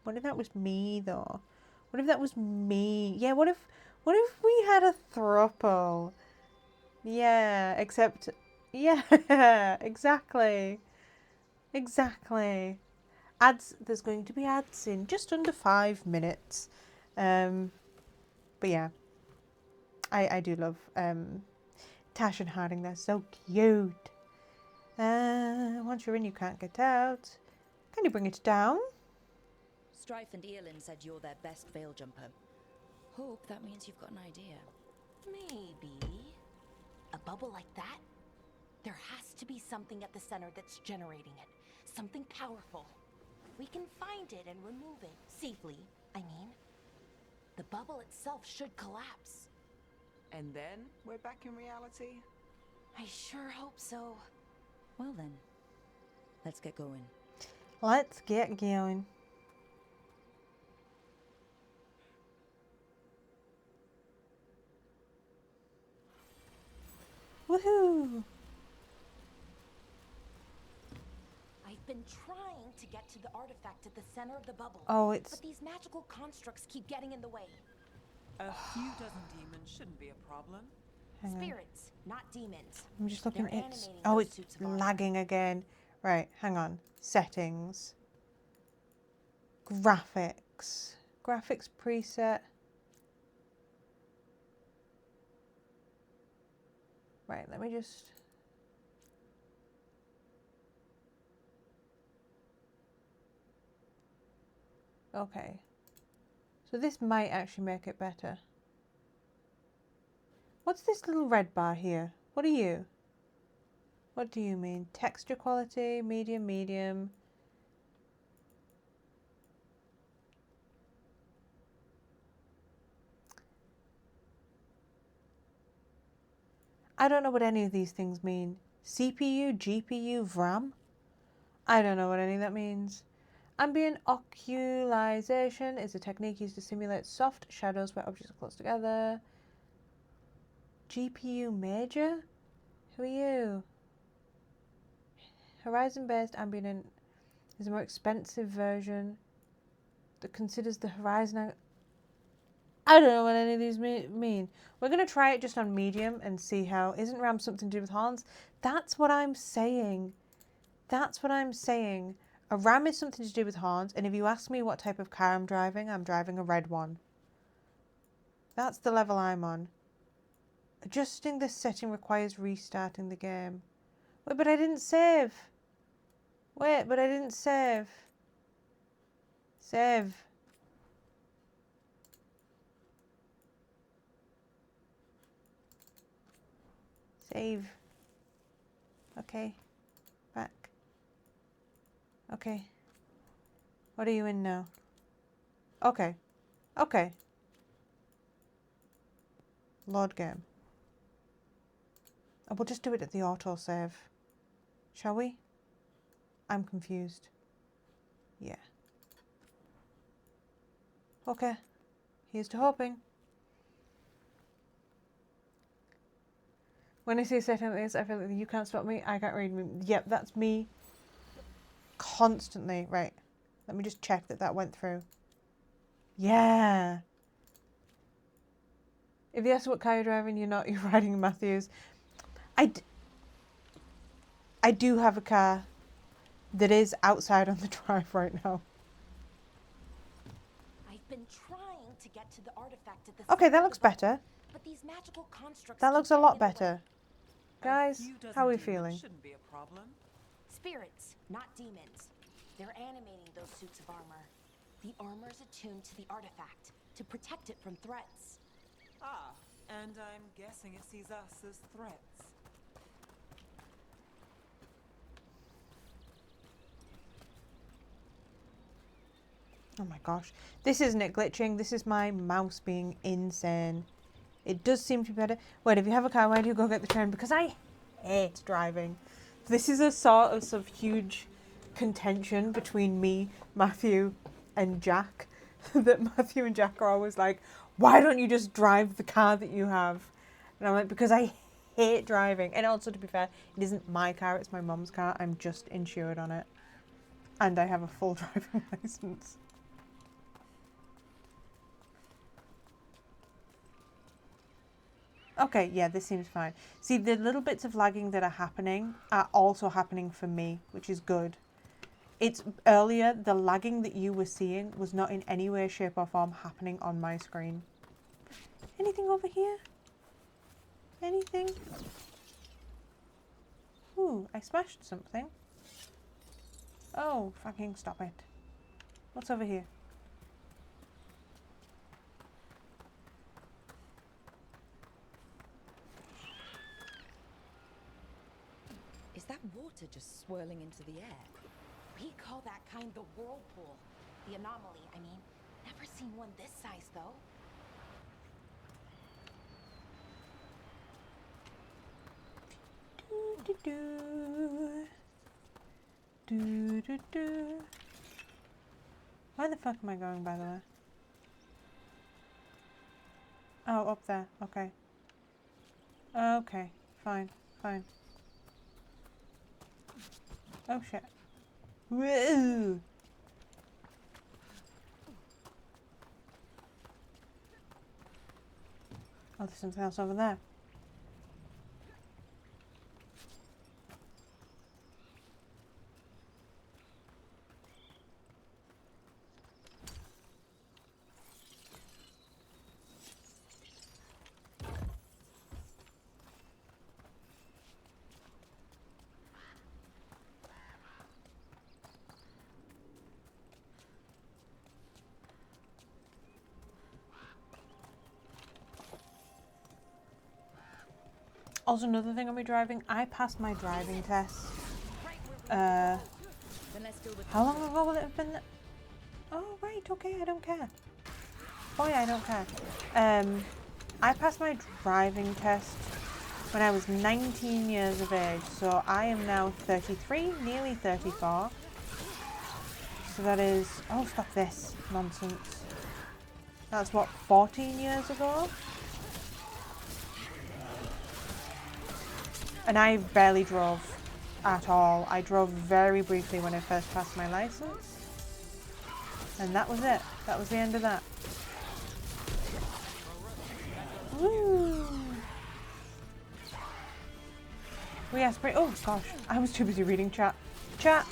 what if that was me though? What if that was me? Yeah, what if we had a throuple? Yeah, except yeah, exactly. Exactly. Ads, there's going to be ads in just under 5 minutes. But yeah. I do love Tash and Harding, they're so cute. Once you're in you can't get out. Can you bring it down?
Strife and Eolin said you're their best veil jumper. Hope that means you've got an idea.
Maybe. A bubble like that? There has to be something at the center that's generating it. Something powerful. We can find it and remove it. Safely, I mean. The bubble itself should collapse.
And then we're back in reality?
I sure hope so.
Well then, let's get going.
Let's get going. Woohoo!
I've been trying to get to the artifact at the center of the bubble.
Oh, it's
But these magical constructs keep getting in the way.
A few dozen demons shouldn't be a problem.
hang on.
Spirits, not demons.
I'm just looking.
They're
It's
animating
oh,
those
it's
suits of armor.
lagging again. Right, hang on. Settings. Graphics. Graphics preset. Right, let me just. Okay. So this might actually make it better. What's this little red bar here? What are you? What do you mean? Texture quality, medium, medium. I don't know what any of these things mean. CPU, GPU, VRAM? I don't know what any of that means. Ambient oculization is a technique used to simulate soft shadows where objects are close together. GPU major? Who are you? Horizon-based ambient is a more expensive version that considers the horizon. I don't know what any of these mean. We're going to try it just on medium and see how. Isn't RAM something to do with horns? That's what I'm saying. That's what I'm saying. A RAM is something to do with horns, and if you ask me what type of car I'm driving a red one. That's the level I'm on. Adjusting this setting requires restarting the game. Wait, but I didn't save. Wait, but I didn't save. Save. Save. Okay. Back. Okay. What are you in now? Okay. Okay. Load game. Oh, we'll just do it at the autosave. Shall we? I'm confused. Yeah. Okay. Here's to hoping. When I say set like this, I feel like you can't stop me. I can't read me. Yep, that's me. Constantly. Right. Let me just check that that went through. Yeah. If you ask what car you're driving, you're not. You're riding Matthews. I do have a car that is outside on the drive right now.
I've been trying to get to the artifact at the
Okay, that looks better.
But these magical constructs
That
keep
looks a
getting
lot
in the way.
better. Guys, how are we feeling?
Shouldn't be a problem.
Spirits, not demons. They're animating those suits of armor. The armor's attuned to the artifact to protect it from threats.
Ah, and I'm guessing it sees us as threats.
Oh my gosh. This isn't it glitching. This is my mouse being insane. It does seem to be better. Wait, if you have a car, why do you go get the train? Because I hate driving. This is a sort of huge contention between me, Matthew, and Jack. That Matthew and Jack are always like, why don't you just drive the car that you have? And I'm like, because I hate driving. And also, to be fair, it isn't my car, it's my mum's car. I'm just insured on it. And I have a full driving license. Okay, yeah, this seems fine. See, the little bits of lagging that are happening are also happening for me, which is good. It's earlier, the lagging that you were seeing was not in any way, shape or form happening on my screen. Anything over here? Anything? Ooh, I smashed something. Oh, fucking stop it. What's over here?
Is that water just swirling into the air?
We call that kind the whirlpool. The anomaly, I mean. Never seen one this size, though.
Do, do, do. Do, do, do. Where the fuck am I going, by the way? Oh, up there. Okay. Okay. Fine. Fine. Oh, shit. Whoa! Oh, there's something else over there. Also, another thing on my driving, I passed my driving test. How long ago will it have been? Oh, right, okay, I don't care. Oh yeah, I don't care. I passed my driving test when I was 19 years of age, so I am now 33, nearly 34. So that is, oh, stop this nonsense. That's what, 14 years ago? And I barely drove at all. I drove very briefly when I first passed my license. And that was it. That was the end of that. Woo! We are spray. Oh gosh, I was too busy reading chat. Chat!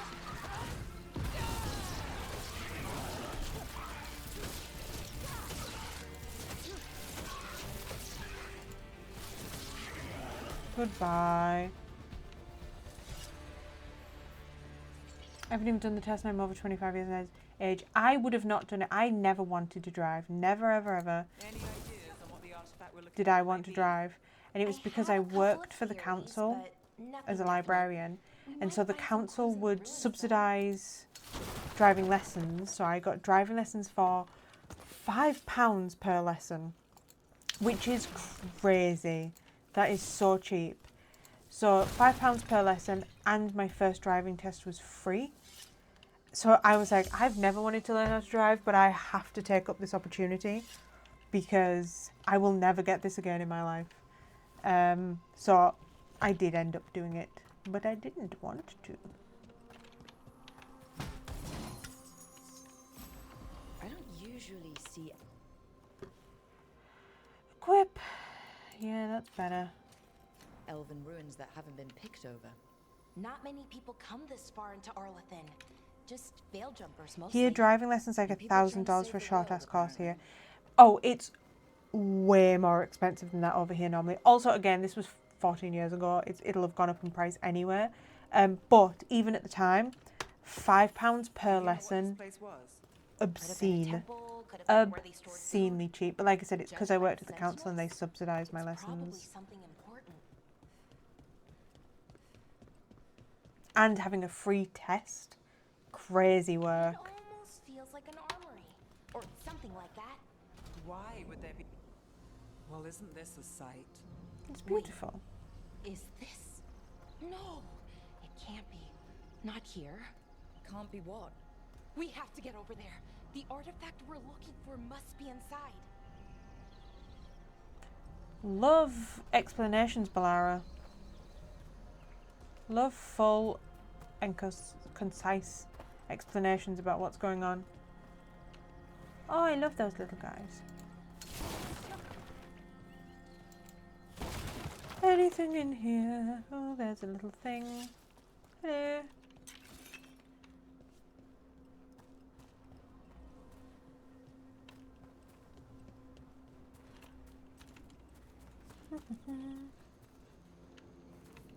Goodbye. I haven't even done the test and I'm over 25 years of age. I would have not done it. I never wanted to drive. Never, ever, ever did I want to drive. And it was because I worked for the council as a librarian. And so the council would subsidise driving lessons. So I got driving lessons for £5 per lesson, which is crazy. That is so cheap. So £5 per lesson, and my first driving test was free. So I was like, I've never wanted to learn how to drive, but I have to take up this opportunity because I will never get this again in my life. So I did end up doing it, but I didn't want to.
I don't usually see.
Equip. Yeah, that's better.
Elven ruins that haven't been picked over.
Not many people come this far into Arlathan. Just veil jumpers mostly.
Here, driving lessons like
And people trying to
$1,000
save
for a
the
short
world,
ass course
apparently.
here. Oh, it's way more expensive than that over here normally. Also, again, this was 14 years ago. It'll have gone up in price anywhere. But even at the time, £5 per lesson,
Place was.
obscene.
Could have been where they stored
Obscenely cheap. But like I said, it's because I worked at the council and they subsidised my
probably
lessons.
something important.
And having a free test. Crazy work.
It almost feels like an armory. Or something like that.
Why would there be? Well, isn't this a sight?
It's beautiful.
Is this? No, it can't be. Not here.
Can't be what?
We have to get over there. The artifact we're looking for must be inside.
Love explanations, Balara. Love full and concise explanations about what's going on. Oh, I love those little guys. Anything in here? Oh, there's a little thing. Hello.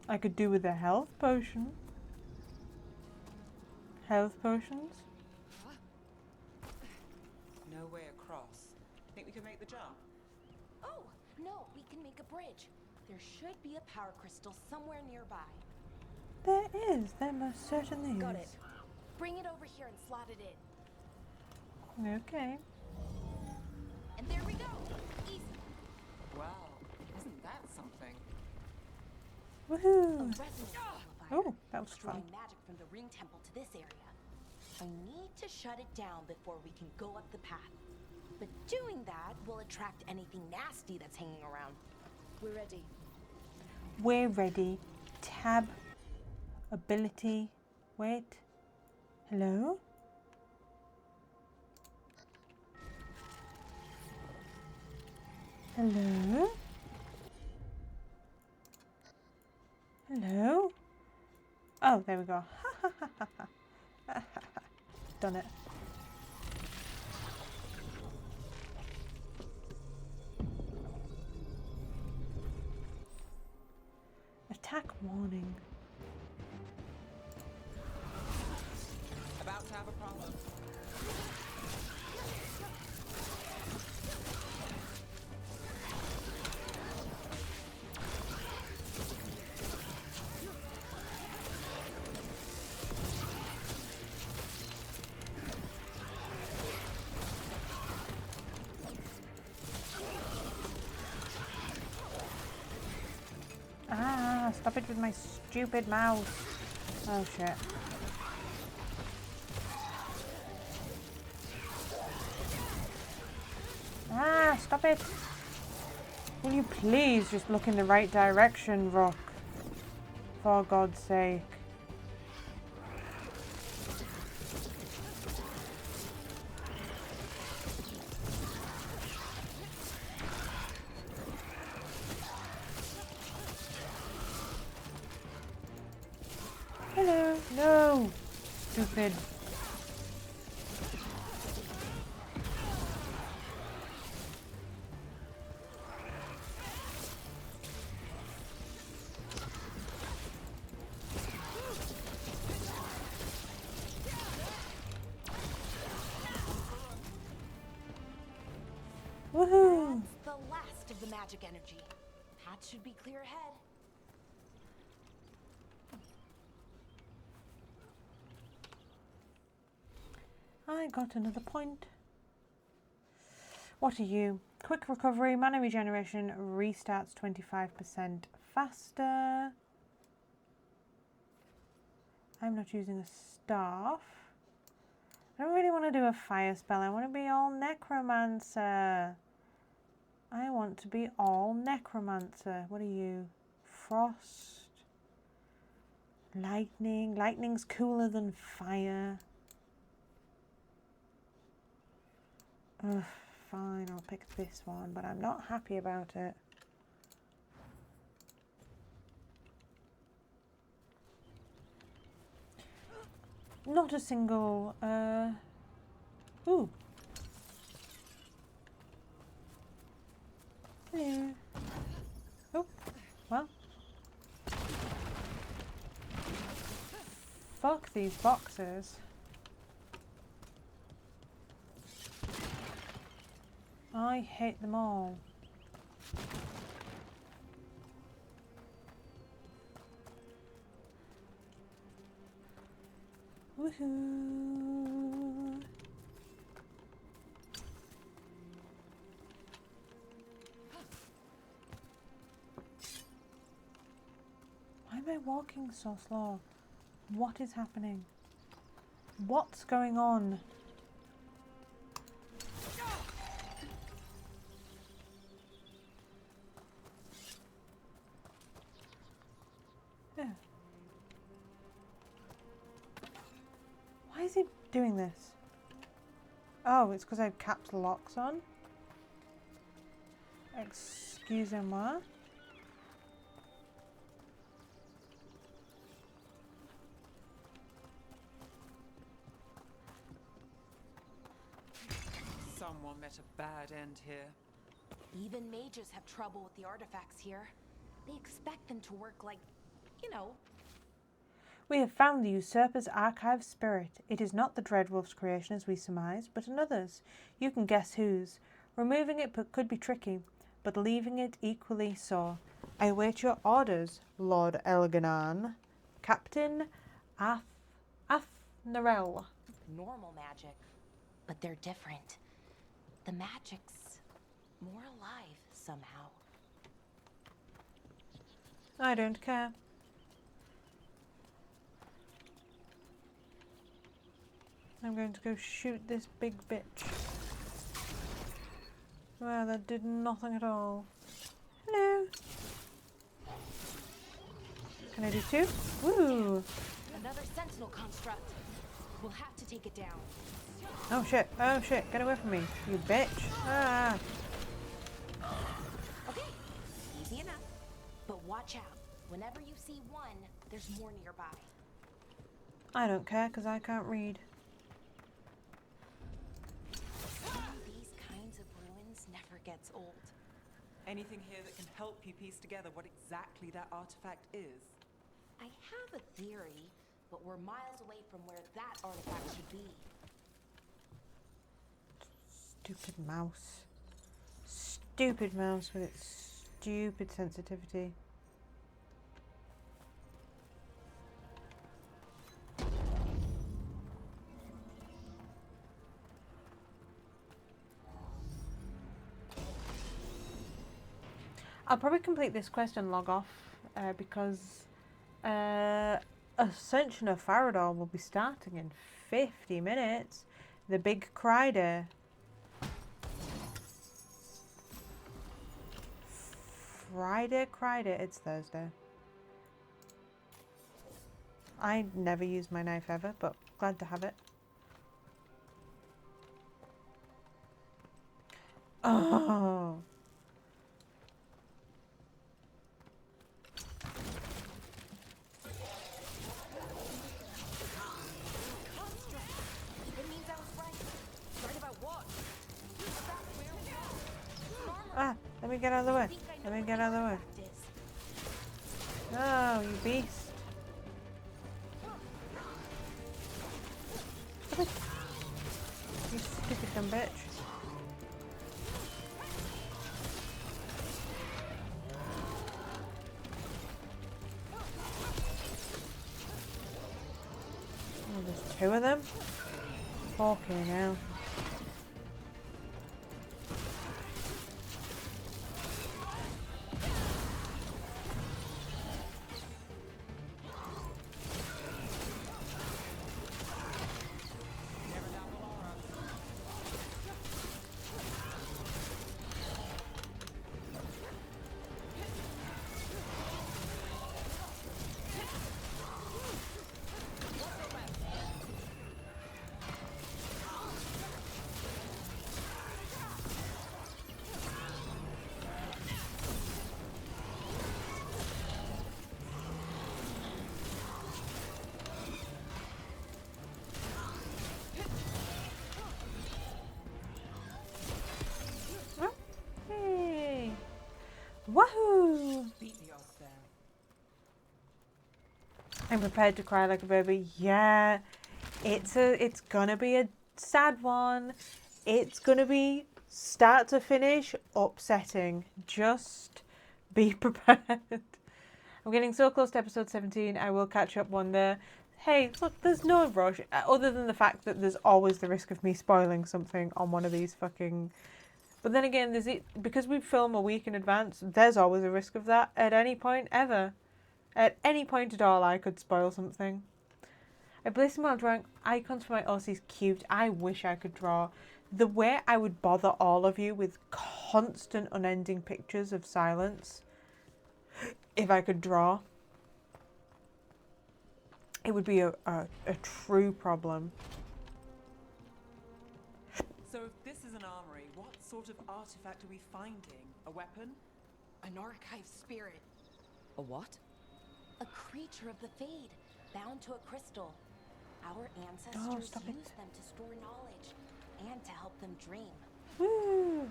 I could do with a health potion. Health potions?
No way across. Think we can make the jump?
Oh, no, we can make a bridge. There should be a power crystal somewhere nearby.
There is. There most certainly is.
Got it. Bring it over here and slot it in.
Okay.
And there we go. Easy.
Wow, isn't that something?
A
Woohoo!
resonance amplifier.
Oh, that was fun.
Drawing magic from the ring temple to this area. I need to shut it down before we can go up the path. But doing that will attract anything nasty that's hanging around.
We're ready.
We're ready. Tab. Ability. Wait. Hello? Hello? Hello? Oh, there we go. Done it. Attack warning.
About to have a problem.
Ah, stop it with my stupid mouse. Oh shit. Ah, stop it. Will you please just look in the right direction, Rook? For God's sake. Hello. No. Stupid. Woohoo!
That's the last of the magic energy. Path should be clear ahead.
I got another point. What are you? Quick recovery, mana regeneration, restarts 25% faster. I'm not using a staff. I don't really want to do a fire spell. I want to be all necromancer. I want to be all necromancer. What are you? Frost. Lightning. Lightning's cooler than fire. Ugh, fine, I'll pick this one, but I'm not happy about it. Not a single, ooh. Hello. Oh, well. Fuck these boxes. I hate them all. Woohoo! Why am I walking so slow? What is happening? What's going on? Yeah. Why is he doing this? Oh, it's because I have caps locks on. Excusez-moi.
Someone met a bad end here.
Even mages have trouble with the artifacts here. They expect them to work like, you know.
We have found the usurper's archive spirit. It is not the Dreadwolf's creation as we surmise, but another's. You can guess whose. Removing it could be tricky, but leaving it equally so. I await your orders, Lord Elganon. Captain Athnarel.
Normal magic, but they're different. The magic's more alive somehow.
I don't care. I'm going to go shoot this big bitch. Well, that did nothing at all. Hello. Can I do two? Woo!
Another sentinel construct. We'll have to take it down.
Oh shit, oh shit, get away from me, you bitch. Ah.
Okay, easy enough. But watch out. Whenever you see one, there's more nearby.
I don't care, because I can't read.
These kinds of ruins never gets old.
Anything here that can help you piece together what exactly that artifact is?
I have a theory, but we're miles away from where that artifact should be.
Stupid mouse. Stupid mouse with its stupid sensitivity. I'll probably complete this quest and log off because Ascension of Faradol will be starting in 50 minutes. The big cry day. Friday, it's Thursday. I never use my knife ever, but glad to have it. Oh. Ah, let me get out of the way. Let me get out of the way. No, you beast. Stop it. You stupid dumb bitch. Oh, there's two of them? Okay, now. Woohoo!
Beat the odds there.
I'm prepared to cry like a baby. Yeah, it's gonna be a sad one. It's gonna be start to finish upsetting. Just be prepared. I'm getting so close to episode 17. I will catch up one day. Hey, look, there's no rush other than the fact that there's always the risk of me spoiling something on one of these fucking. But then again, because we film a week in advance, there's always a risk of that at any point ever. At any point at all, I could spoil something. I bless him while drawing icons for my OC's cute. I wish I could draw. The way I would bother all of you with constant unending pictures of silence, if I could draw, it would be a true problem.
So if this is an armory, what sort of artifact are we finding? A weapon?
An archive spirit.
A what?
A creature of the Fade, bound to a crystal. Our ancestors used them to store knowledge and to help them dream.
Woo!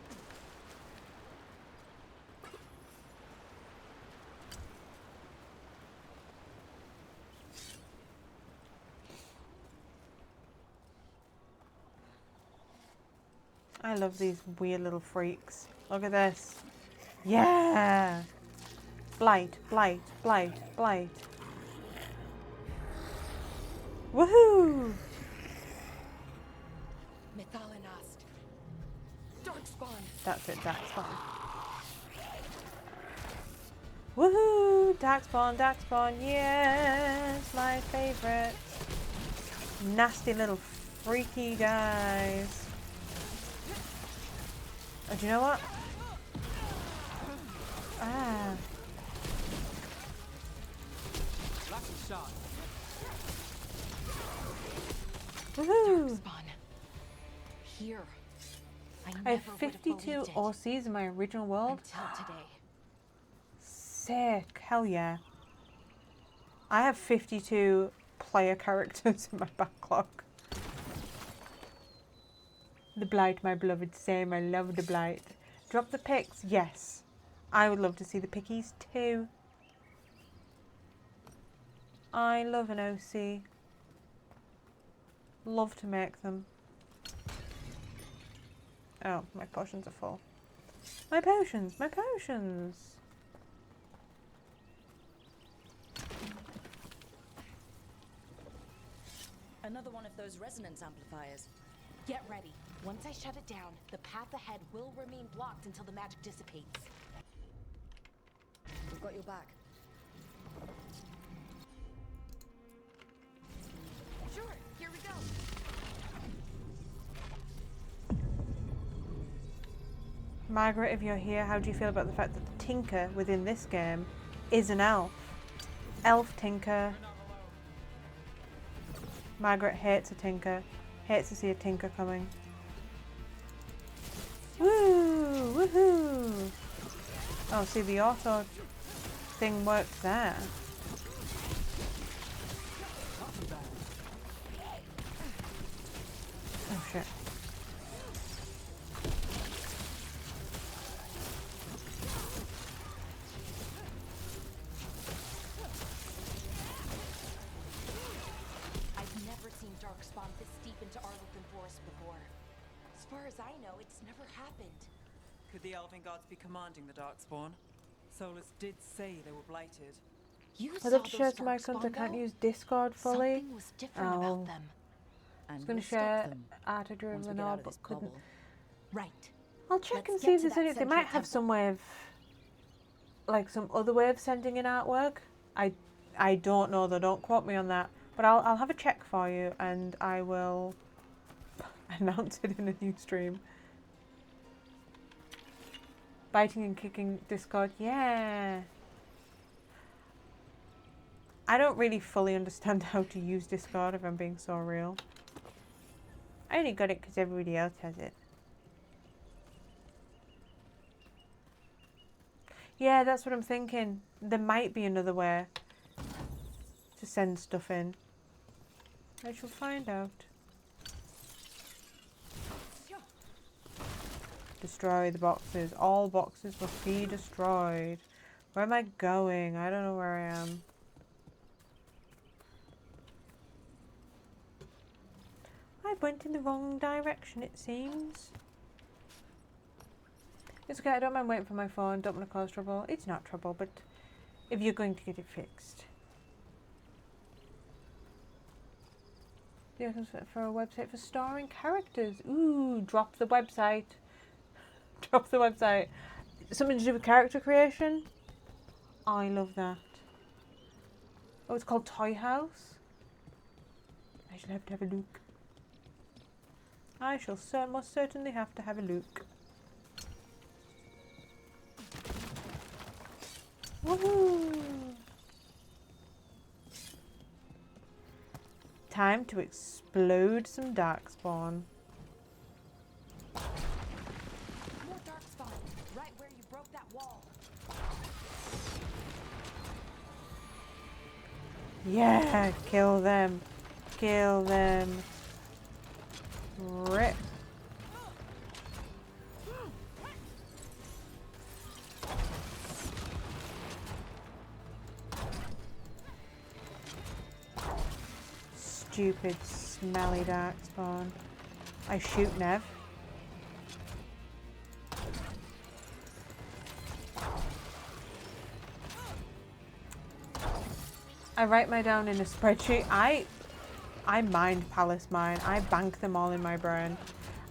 I love these weird little freaks. Look at this. Yeah! Blight, blight, blight, blight. Woohoo!
Mythalinast. Darkspawn.
That's it, Darkspawn. Woohoo! Darkspawn, Darkspawn, yes! My favourite. Nasty little freaky guys. Oh, do you know what? Ah.
Lucky shot.
Woohoo!
Darkspawn. Here.
I have 52 OCs in my original world.
Until today.
Sick. Hell yeah. I have 52 player characters in my backlog. The Blight, my beloved, same. I love the Blight. Drop the pics? Yes. I would love to see the pickies too. I love an OC. Love to make them. Oh, my potions are full. My potions! My potions!
Another one of those resonance amplifiers.
Get ready. Once I shut it down, the path ahead will remain blocked until the magic dissipates.
We've got your back.
Sure, here we go.
Margaret, if you're here, how do you feel about the fact that the Tinker within this game is an elf? Elf Tinker. Margaret hates a Tinker. Hates to see a Tinker coming. Woo! Woohoo! Oh, see, the auto thing worked there. Oh shit.
I've never seen Darkspawn this deep into Arlequin Forest before. As far as I know, it's never happened.
Could the Elven gods be commanding the Darkspawn? Solus did say they were blighted.
You
I
saw
love to share
those
some icons. I
Darkspawn,
can't
though?
use Discord fully.
Something was different
Oh.
about them.
I was going to share art of Dream Lenard, but couldn't.
Right.
I'll check
Let's
and
get
see if
to
there's
that
any. They
central
might have
temple.
some way of, like some other way of sending in artwork. I don't know though. Don't quote me on that. But I'll have a check for you and I will announce it in a new stream. Biting and kicking Discord, yeah. I don't really fully understand how to use Discord, if I'm being so real. I only got it because everybody else has it. Yeah, that's what I'm thinking. There might be another way to send stuff in. I shall find out. Destroy the boxes. All boxes must be destroyed. Where am I going? I don't know where I am. I went in the wrong direction, it seems. It's okay, I don't mind waiting for my phone. Don't want to cause trouble. It's not trouble, but if you're going to get it fixed. Yeah, for a website for storing characters. Ooh, drop the website. Drop the website. Something to do with character creation? I love that. Oh, it's called Toy House? I shall have to have a look. I shall most certainly have to have a look. Woohoo! Time to explode some darkspawn.
More darkspawn, right where you broke that wall.
Yeah, kill them. Kill them. Rip. Stupid, smelly darkspawn. I shoot Nev. I write my down in a spreadsheet. I mind Palace Mine. I bank them all in my brain.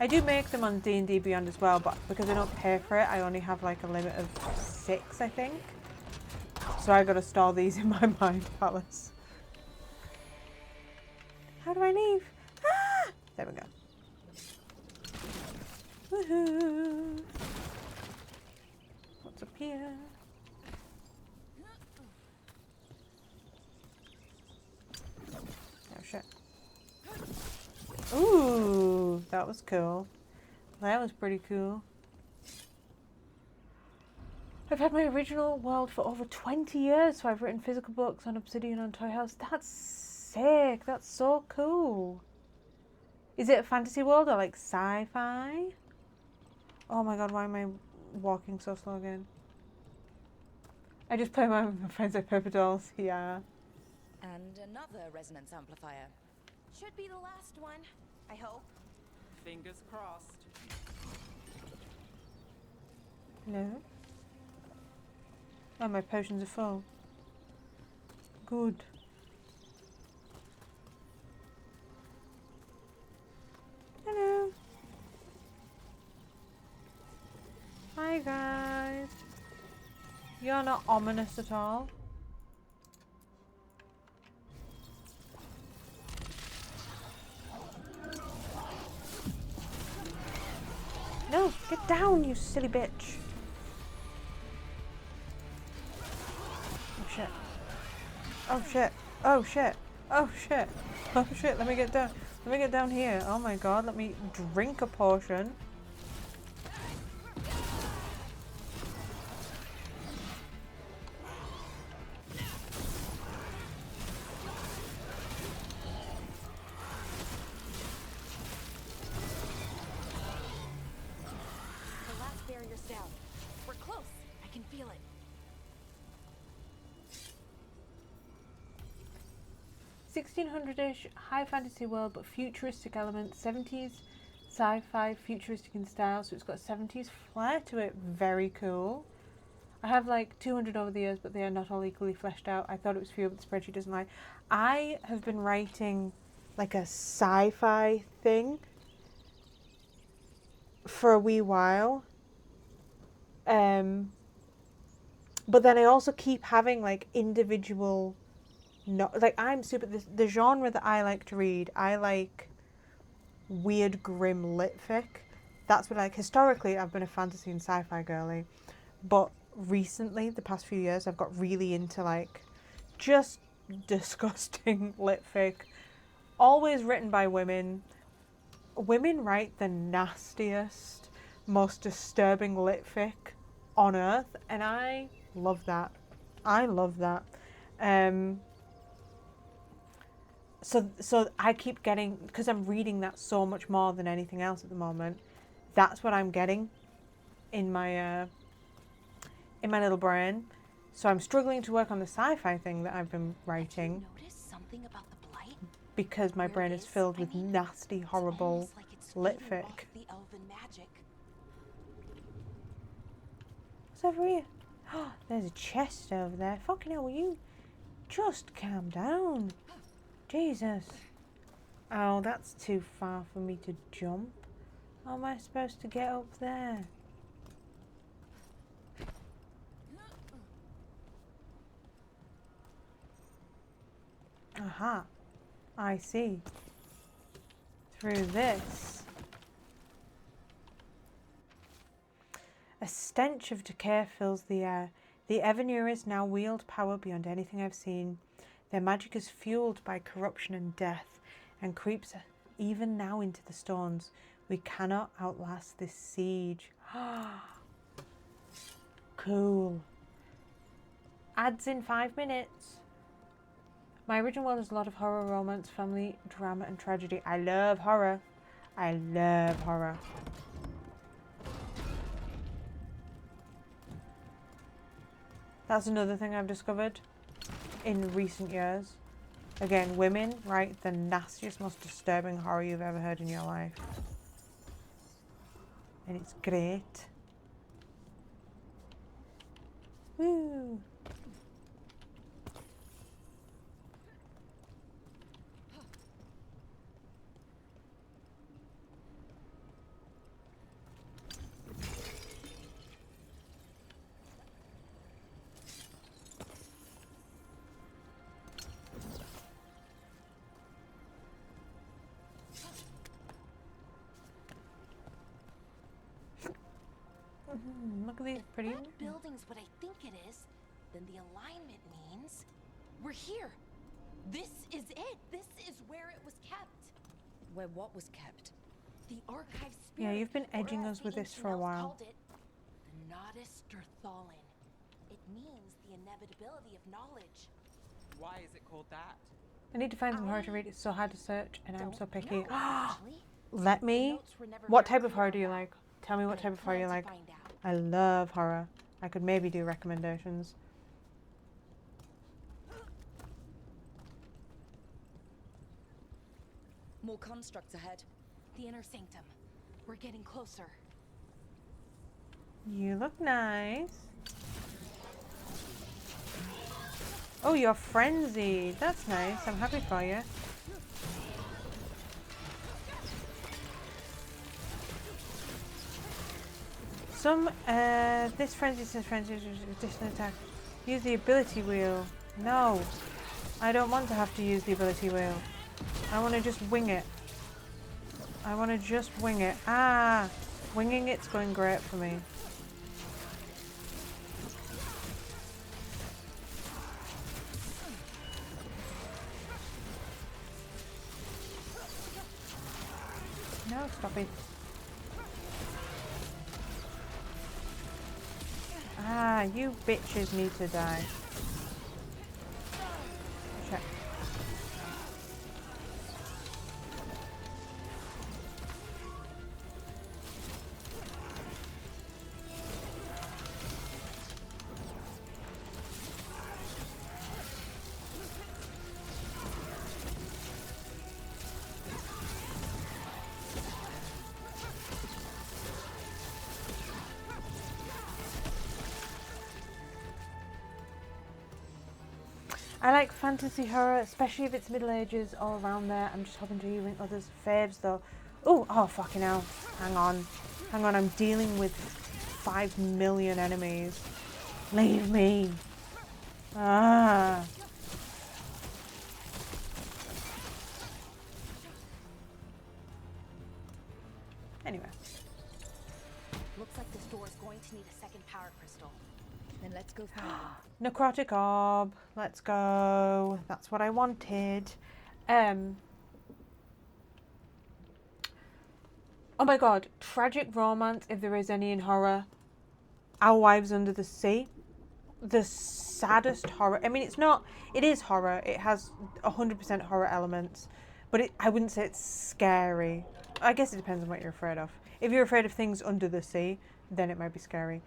I do make them on D&D Beyond as well, but because I don't pay for it, I only have like a limit of 6, I think. So I gotta store these in my mind palace. How do I leave? Ah! There we go. Woohoo! What's up here? Oh shit. Ooh, that was cool. That was pretty cool. I've had my original world for over 20 years, so I've written physical books on Obsidian on Toy House. That's sick. That's so cool. Is it a fantasy world or like sci-fi? Oh my god, why am I walking so slow again? I just play my friends like paper dolls. Yeah.
And another resonance amplifier.
Should be the last one, I hope.
Fingers crossed.
Hello? Oh, my potions are full. Good. Hello. Hi guys. You're not ominous at all. No, get down, you silly bitch. Oh shit. Oh shit. Oh shit. Oh shit. Oh shit, let me get down. Let me get down here. Oh my god, let me drink a potion.
The last barrier's down. We're close. I can feel it.
1600-ish high fantasy world, but futuristic elements. 70s sci-fi, futuristic in style, so it's got a 70s flair to it. Very cool. I have like 200 over the years, but they are not all equally fleshed out. I thought it was few, but the spreadsheet doesn't lie. I have been writing like a sci-fi thing for a wee while. But then I also keep having like individual, like I'm super, the genre that I like to read, I like weird, grim litfic. That's what I like. Historically, I've been a fantasy and sci-fi girly, but recently, the past few years, I've got really into like just disgusting litfic, always written by women. Women write the nastiest, most disturbing litfic on earth, and I love that. I love that. So I keep getting, because I'm reading that so much more than anything else at the moment. That's what I'm getting in my little brain. So I'm struggling to work on the sci-fi thing that I've been writing
Notice something about the blight?
because my
Where
brain
it
is filled with
I mean,
nasty,
it's
horrible
almost like it's feeding
litfic.
off the elven magic.
What's over here? Oh, there's a chest over there. Fucking hell, will you just calm down? Jesus. Oh, that's too far for me to jump. How am I supposed to get up there? Aha. I see. Through this. A stench of decay fills the air. The Evanurians now wield power beyond anything I've seen. Their magic is fueled by corruption and death, and creeps even now into the stones. We cannot outlast this siege. Cool. Ads in 5 minutes. My original world is a lot of horror, romance, family, drama, and tragedy. I love horror. I love horror. That's another thing I've discovered in recent years. Again, women write the nastiest, most disturbing horror you've ever heard in your life. And it's great. Woo! Look at these pretty.
If that building's what I think it is, then the alignment means we're here. This is it. This is where it was kept.
Where what was kept?
The archive spirit.
Yeah, you've been
or
edging
as
us with
the
this for a
ancient elves
while.
called it, the Nodus Derthalin. It means the inevitability of knowledge.
Why is it called that?
I need to find some horror to read. It's so hard to search, and I'm so
Don't
picky.
know, actually.
Let
The
me.
notes were never
What
very
type of
clear
horror
on
do you
that,
like? Tell me what
but I
type of horror you
plan
like.
to find out.
I love horror. I could maybe do recommendations.
More constructs ahead.
The inner sanctum. We're getting closer.
You look nice. Oh, you're frenzied. That's nice. I'm happy for you. This frenzy says frenzy additional attack. Use the ability wheel. No. I don't want to have to use the ability wheel. I want to just wing it. I want to just wing it. Ah! Winging it's going great for me. No, stop it. Ah, you bitches need to die. Check. I like fantasy horror, especially if it's Middle Ages or around there. I'm just hoping to hear others' faves though. Ooh, oh fucking hell. Hang on. Hang on, I'm dealing with 5 million enemies. Leave me. Ah. Anyway.
Looks like this door is going to need a second power crystal.
Then let's go find one.
Necrotic orb. Let's go. That's what I wanted. Oh my god. Tragic romance, if there is any in horror. Our Wives Under the Sea. The saddest horror. I mean, it's not... It is horror. It has 100% horror elements. But I wouldn't say it's scary. I guess it depends on what you're afraid of. If you're afraid of things under the sea, then it might be scary.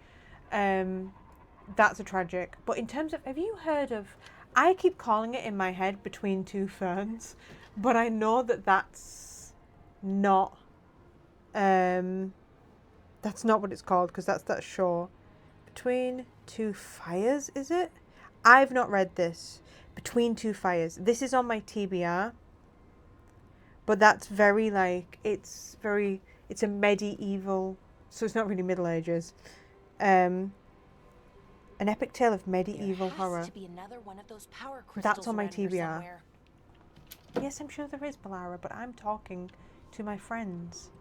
That's a tragic. But in terms of, have you heard of, I keep calling it in my head Between Two Ferns, but I know that that's not what it's called, because that's that show. Between Two Fires, is it? I've not read this. Between Two Fires. This is on my TBR. But that's very like, it's a medieval, so it's not really Middle Ages. An epic tale of medieval horror.
To be another one of those power
That's on my
around here
TBR.
somewhere.
Yes, I'm sure there is, Balara, but I'm talking to my friends.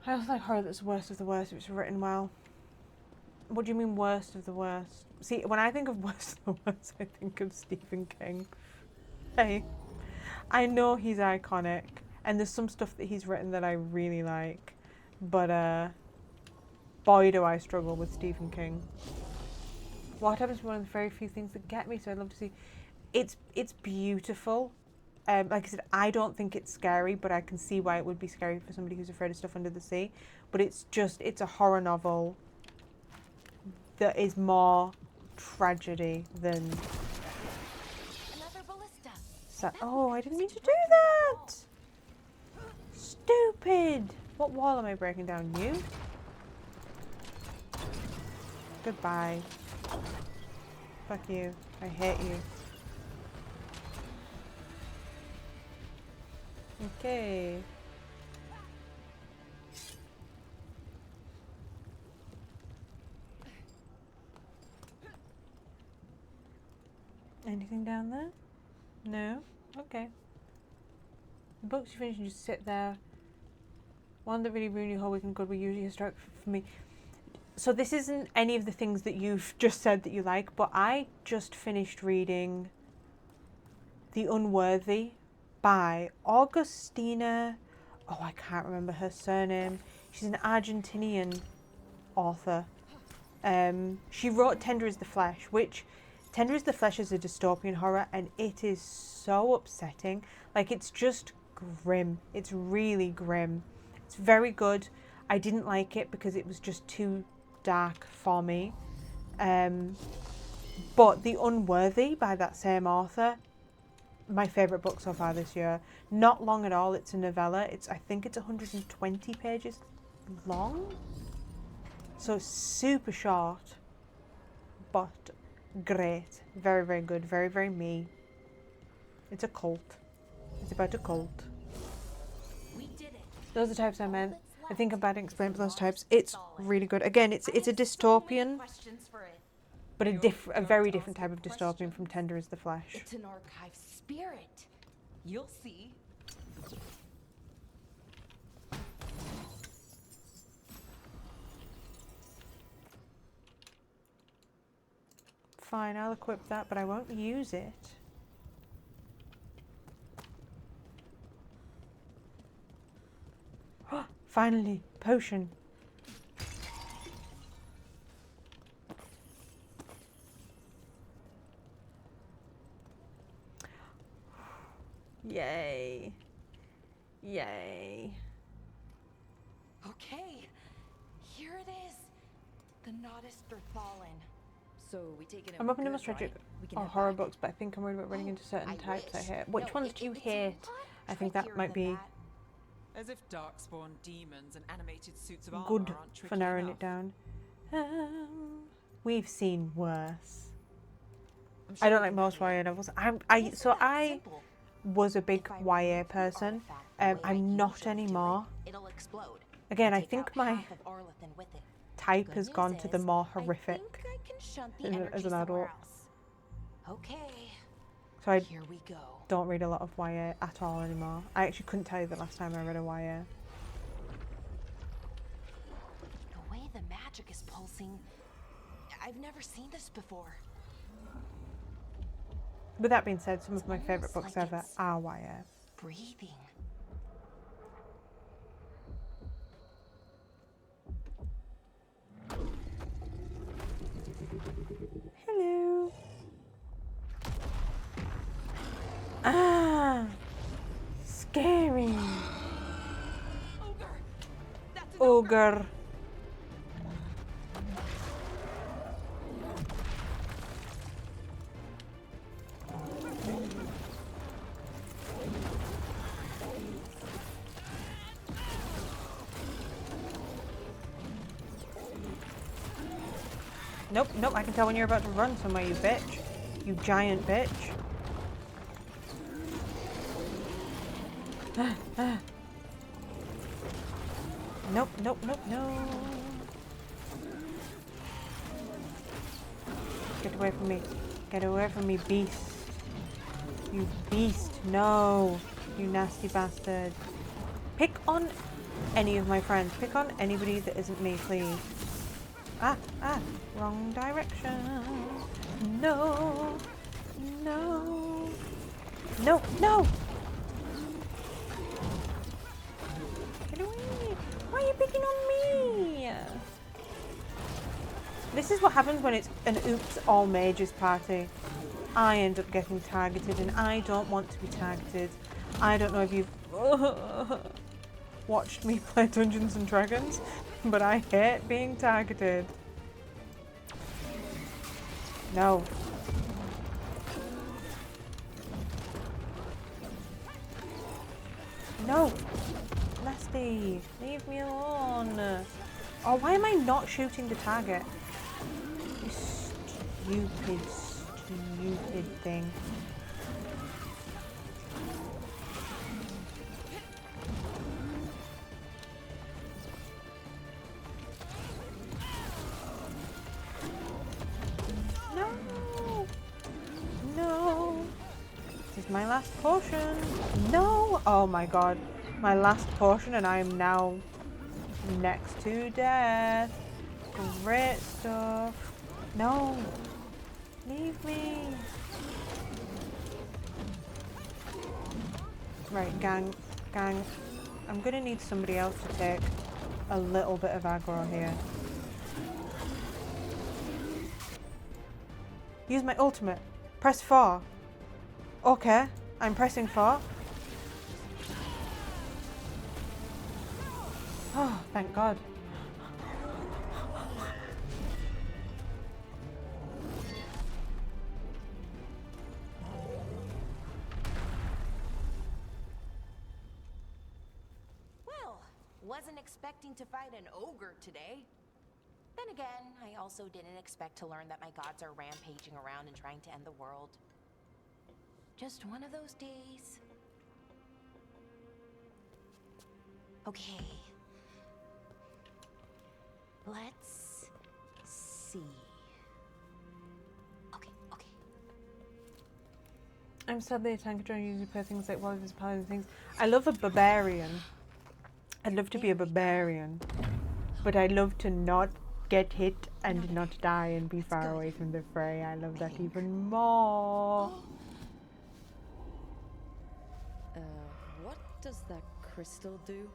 I also like horror that's worst of the worst if it's written well. What do you mean worst of the worst? See, when I think of worst of the worst, I think of Stephen King. Hey, I know he's iconic, and there's some stuff that he's written that I really like, but boy do I struggle with Stephen King. What Happens is one of the very few things that get me, so I'd love to see. It's beautiful. Like I said, I don't think it's scary, but I can see why it would be scary for somebody who's afraid of stuff under the sea. But it's a horror novel that is more tragedy than...
Another ballista.
Oh, I didn't mean to do that! Stupid! What wall am I breaking down? You? Goodbye. Fuck you. I hate you. Okay. Anything down there? No? Okay. The books you finish and just sit there. One that really ruined your whole weekend good were usually historic for me. So this isn't any of the things that you've just said that you like, but I just finished reading The Unworthy by Augustina, oh, I can't remember her surname. She's an Argentinian author. She wrote Tender is the Flesh, which Tender is the Flesh is a dystopian horror, and it is so upsetting. Like, it's just grim. It's really grim. It's very good. I didn't like it because it was just too dark for me. But The Unworthy by that same author, my favourite book so far this year. Not long at all. It's a novella. I think it's 120 pages long. So it's super short, but great. Very, very good. Very, very me. It's a cult. It's about a cult.
We did it.
Those are the types I meant. I think I'm bad at explaining those types. It's really good. Again, it's a dystopian, but a very different type of dystopian from Tender is the Flesh.
It's an archive spirit. You'll see.
Fine, I'll equip that, but I won't use it. Finally, potion. Yay. Yay.
Okay, here it is. The Nodist are fallen.
So we take it.
I'm open to most tragic or horror books, but I think I'm worried about running into certain types I hate. Which ones do you hate? I think that might be
As if darkspawn demons and animated suits of armor
good
aren't tricky
for narrowing
enough.
it down. We've seen worse.
I'm
I don't
sure
like
you
most
can
YA novels. I was a big YA person. I'm not anymore.
It'll explode.
Again, I
Take
think
out
my
half of Arlethan with it.
type
Good
has
news
gone to the
is,
more
I
horrific
think I can shunt the
as
energy
an adult.
somewhere else. Okay,
So I
here we go.
don't read a lot of YA at all anymore. I actually couldn't tell you the last time I read a YA.
The way the magic is pulsing, I've never seen this before.
With that being said, some of my favourite
almost
books
like
ever
it's
are YA.
Breathing.
Hello. Ah, scary.
Ogre! That's an
Ogre. Nope, nope, I can tell when you're about to run somewhere, you bitch. You giant bitch. Nope, nope, nope, no. Get away from me. Get away from me, beast. You beast. No. You nasty bastard. Pick on any of my friends. Pick on anybody that isn't me, please. Ah, wrong direction. No. No. No, no. Get away. Why are you picking on me? This is what happens when it's an oops all mages party. I end up getting targeted and I don't want to be targeted. I don't know if you've watched me play Dungeons and Dragons, but I hate being targeted. No. No. Nasty. Leave me alone. Oh, why am I not shooting the target? You stupid, stupid thing. No. No. This is my last potion. No. Oh my god. My last potion and I am now next to death. Great stuff. No. Leave me. Right, gang. I'm gonna need somebody else to take a little bit of aggro here. Use my ultimate. Press 4. Okay, I'm pressing 4. Oh, thank God.
Well, wasn't expecting to fight an ogre today. Then again, I also didn't expect to learn that my gods are rampaging around and trying to end the world. Just one of those days. Okay. Let's see. Okay.
I'm sad that tank drone usually play things like warriors, paladins, and things. I love a barbarian. I'd love to be a barbarian, but I love to not get hit and not die and be far away from the fray. I love that even more.
What does that crystal do?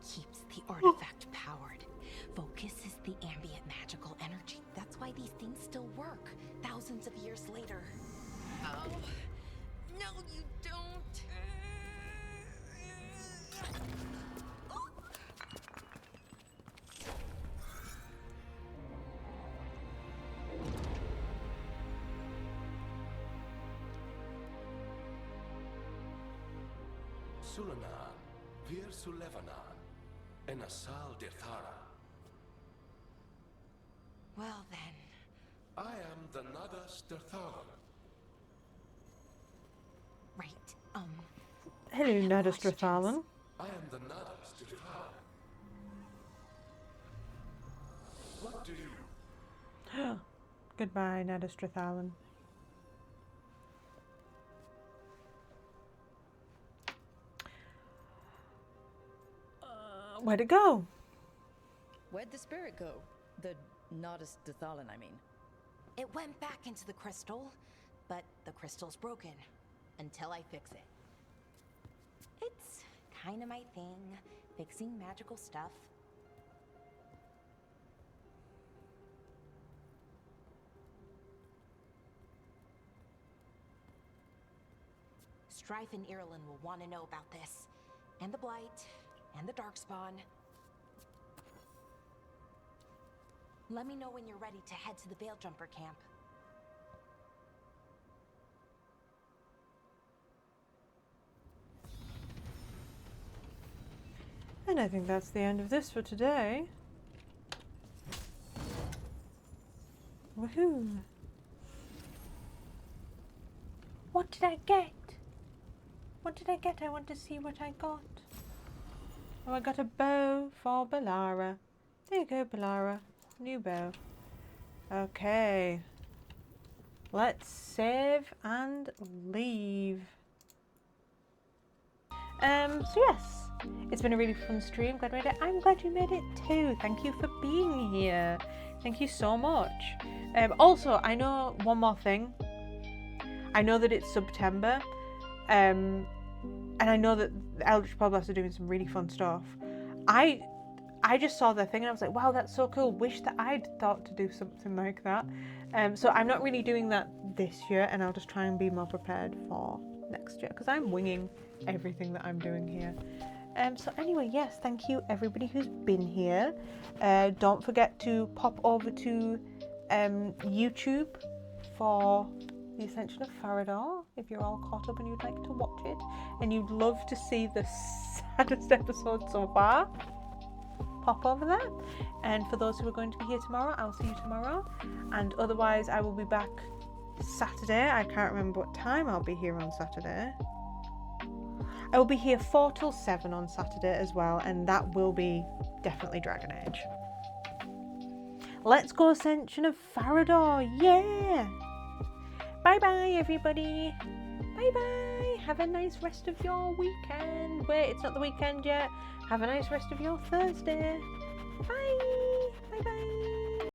Keeps the artifact powered. Focuses the ambient magical energy. That's why these things still work, thousands of years later. Oh, no you don't.
Sulanan, Vir Sulevanan, and Asal Dirthara.
Well then.
I am the Nadas Dirthalan.
Right,
Hello, Nadas Drathalan.
I am the Nadas Dirthalan. What do you...
Goodbye, Nadas Drathalan. Where'd it go?
Where'd the spirit go? The Nadas Dathalan, I mean.
It went back into the crystal, but the crystal's broken. Until I fix it. It's kind of my thing, fixing magical stuff. Strife and Irulan will want to know about this. And the Blight, and the Darkspawn. Let me know when you're ready to head to the Veil Jumper camp.
And I think that's the end of this for today. Woohoo! What did I get? What did I get? I want to see what I got. Oh, I got a bow for Balara. There you go, Balara. New bow. Okay. Let's save and leave. So yes, it's been a really fun stream. Glad we made it. I'm glad you made it too. Thank you for being here. Thank you so much. Also, I know one more thing. I know that it's September, and I know that the Eldritch Podcasts are doing some really fun stuff. I just saw their thing and I was like, wow, that's so cool. Wish that I'd thought to do something like that. So I'm not really doing that this year, and I'll just try and be more prepared for next year because I'm winging everything that I'm doing here. So anyway, yes, thank you everybody who's been here. Don't forget to pop over to YouTube for the Ascension of Farador if you're all caught up and you'd like to watch it and you'd love to see the saddest episode so far. Pop over there. And for those who are going to be here tomorrow, I'll see you tomorrow. And otherwise, I will be back Saturday. I can't remember what time I'll be here on Saturday. I will be here 4 till 7 on Saturday as well, and that will be definitely Dragon Age. Let's go Ascension of Farador, yeah! Bye bye everybody! Bye bye! Have a nice rest of your weekend. Wait, it's not the weekend yet. Have a nice rest of your Thursday. Bye!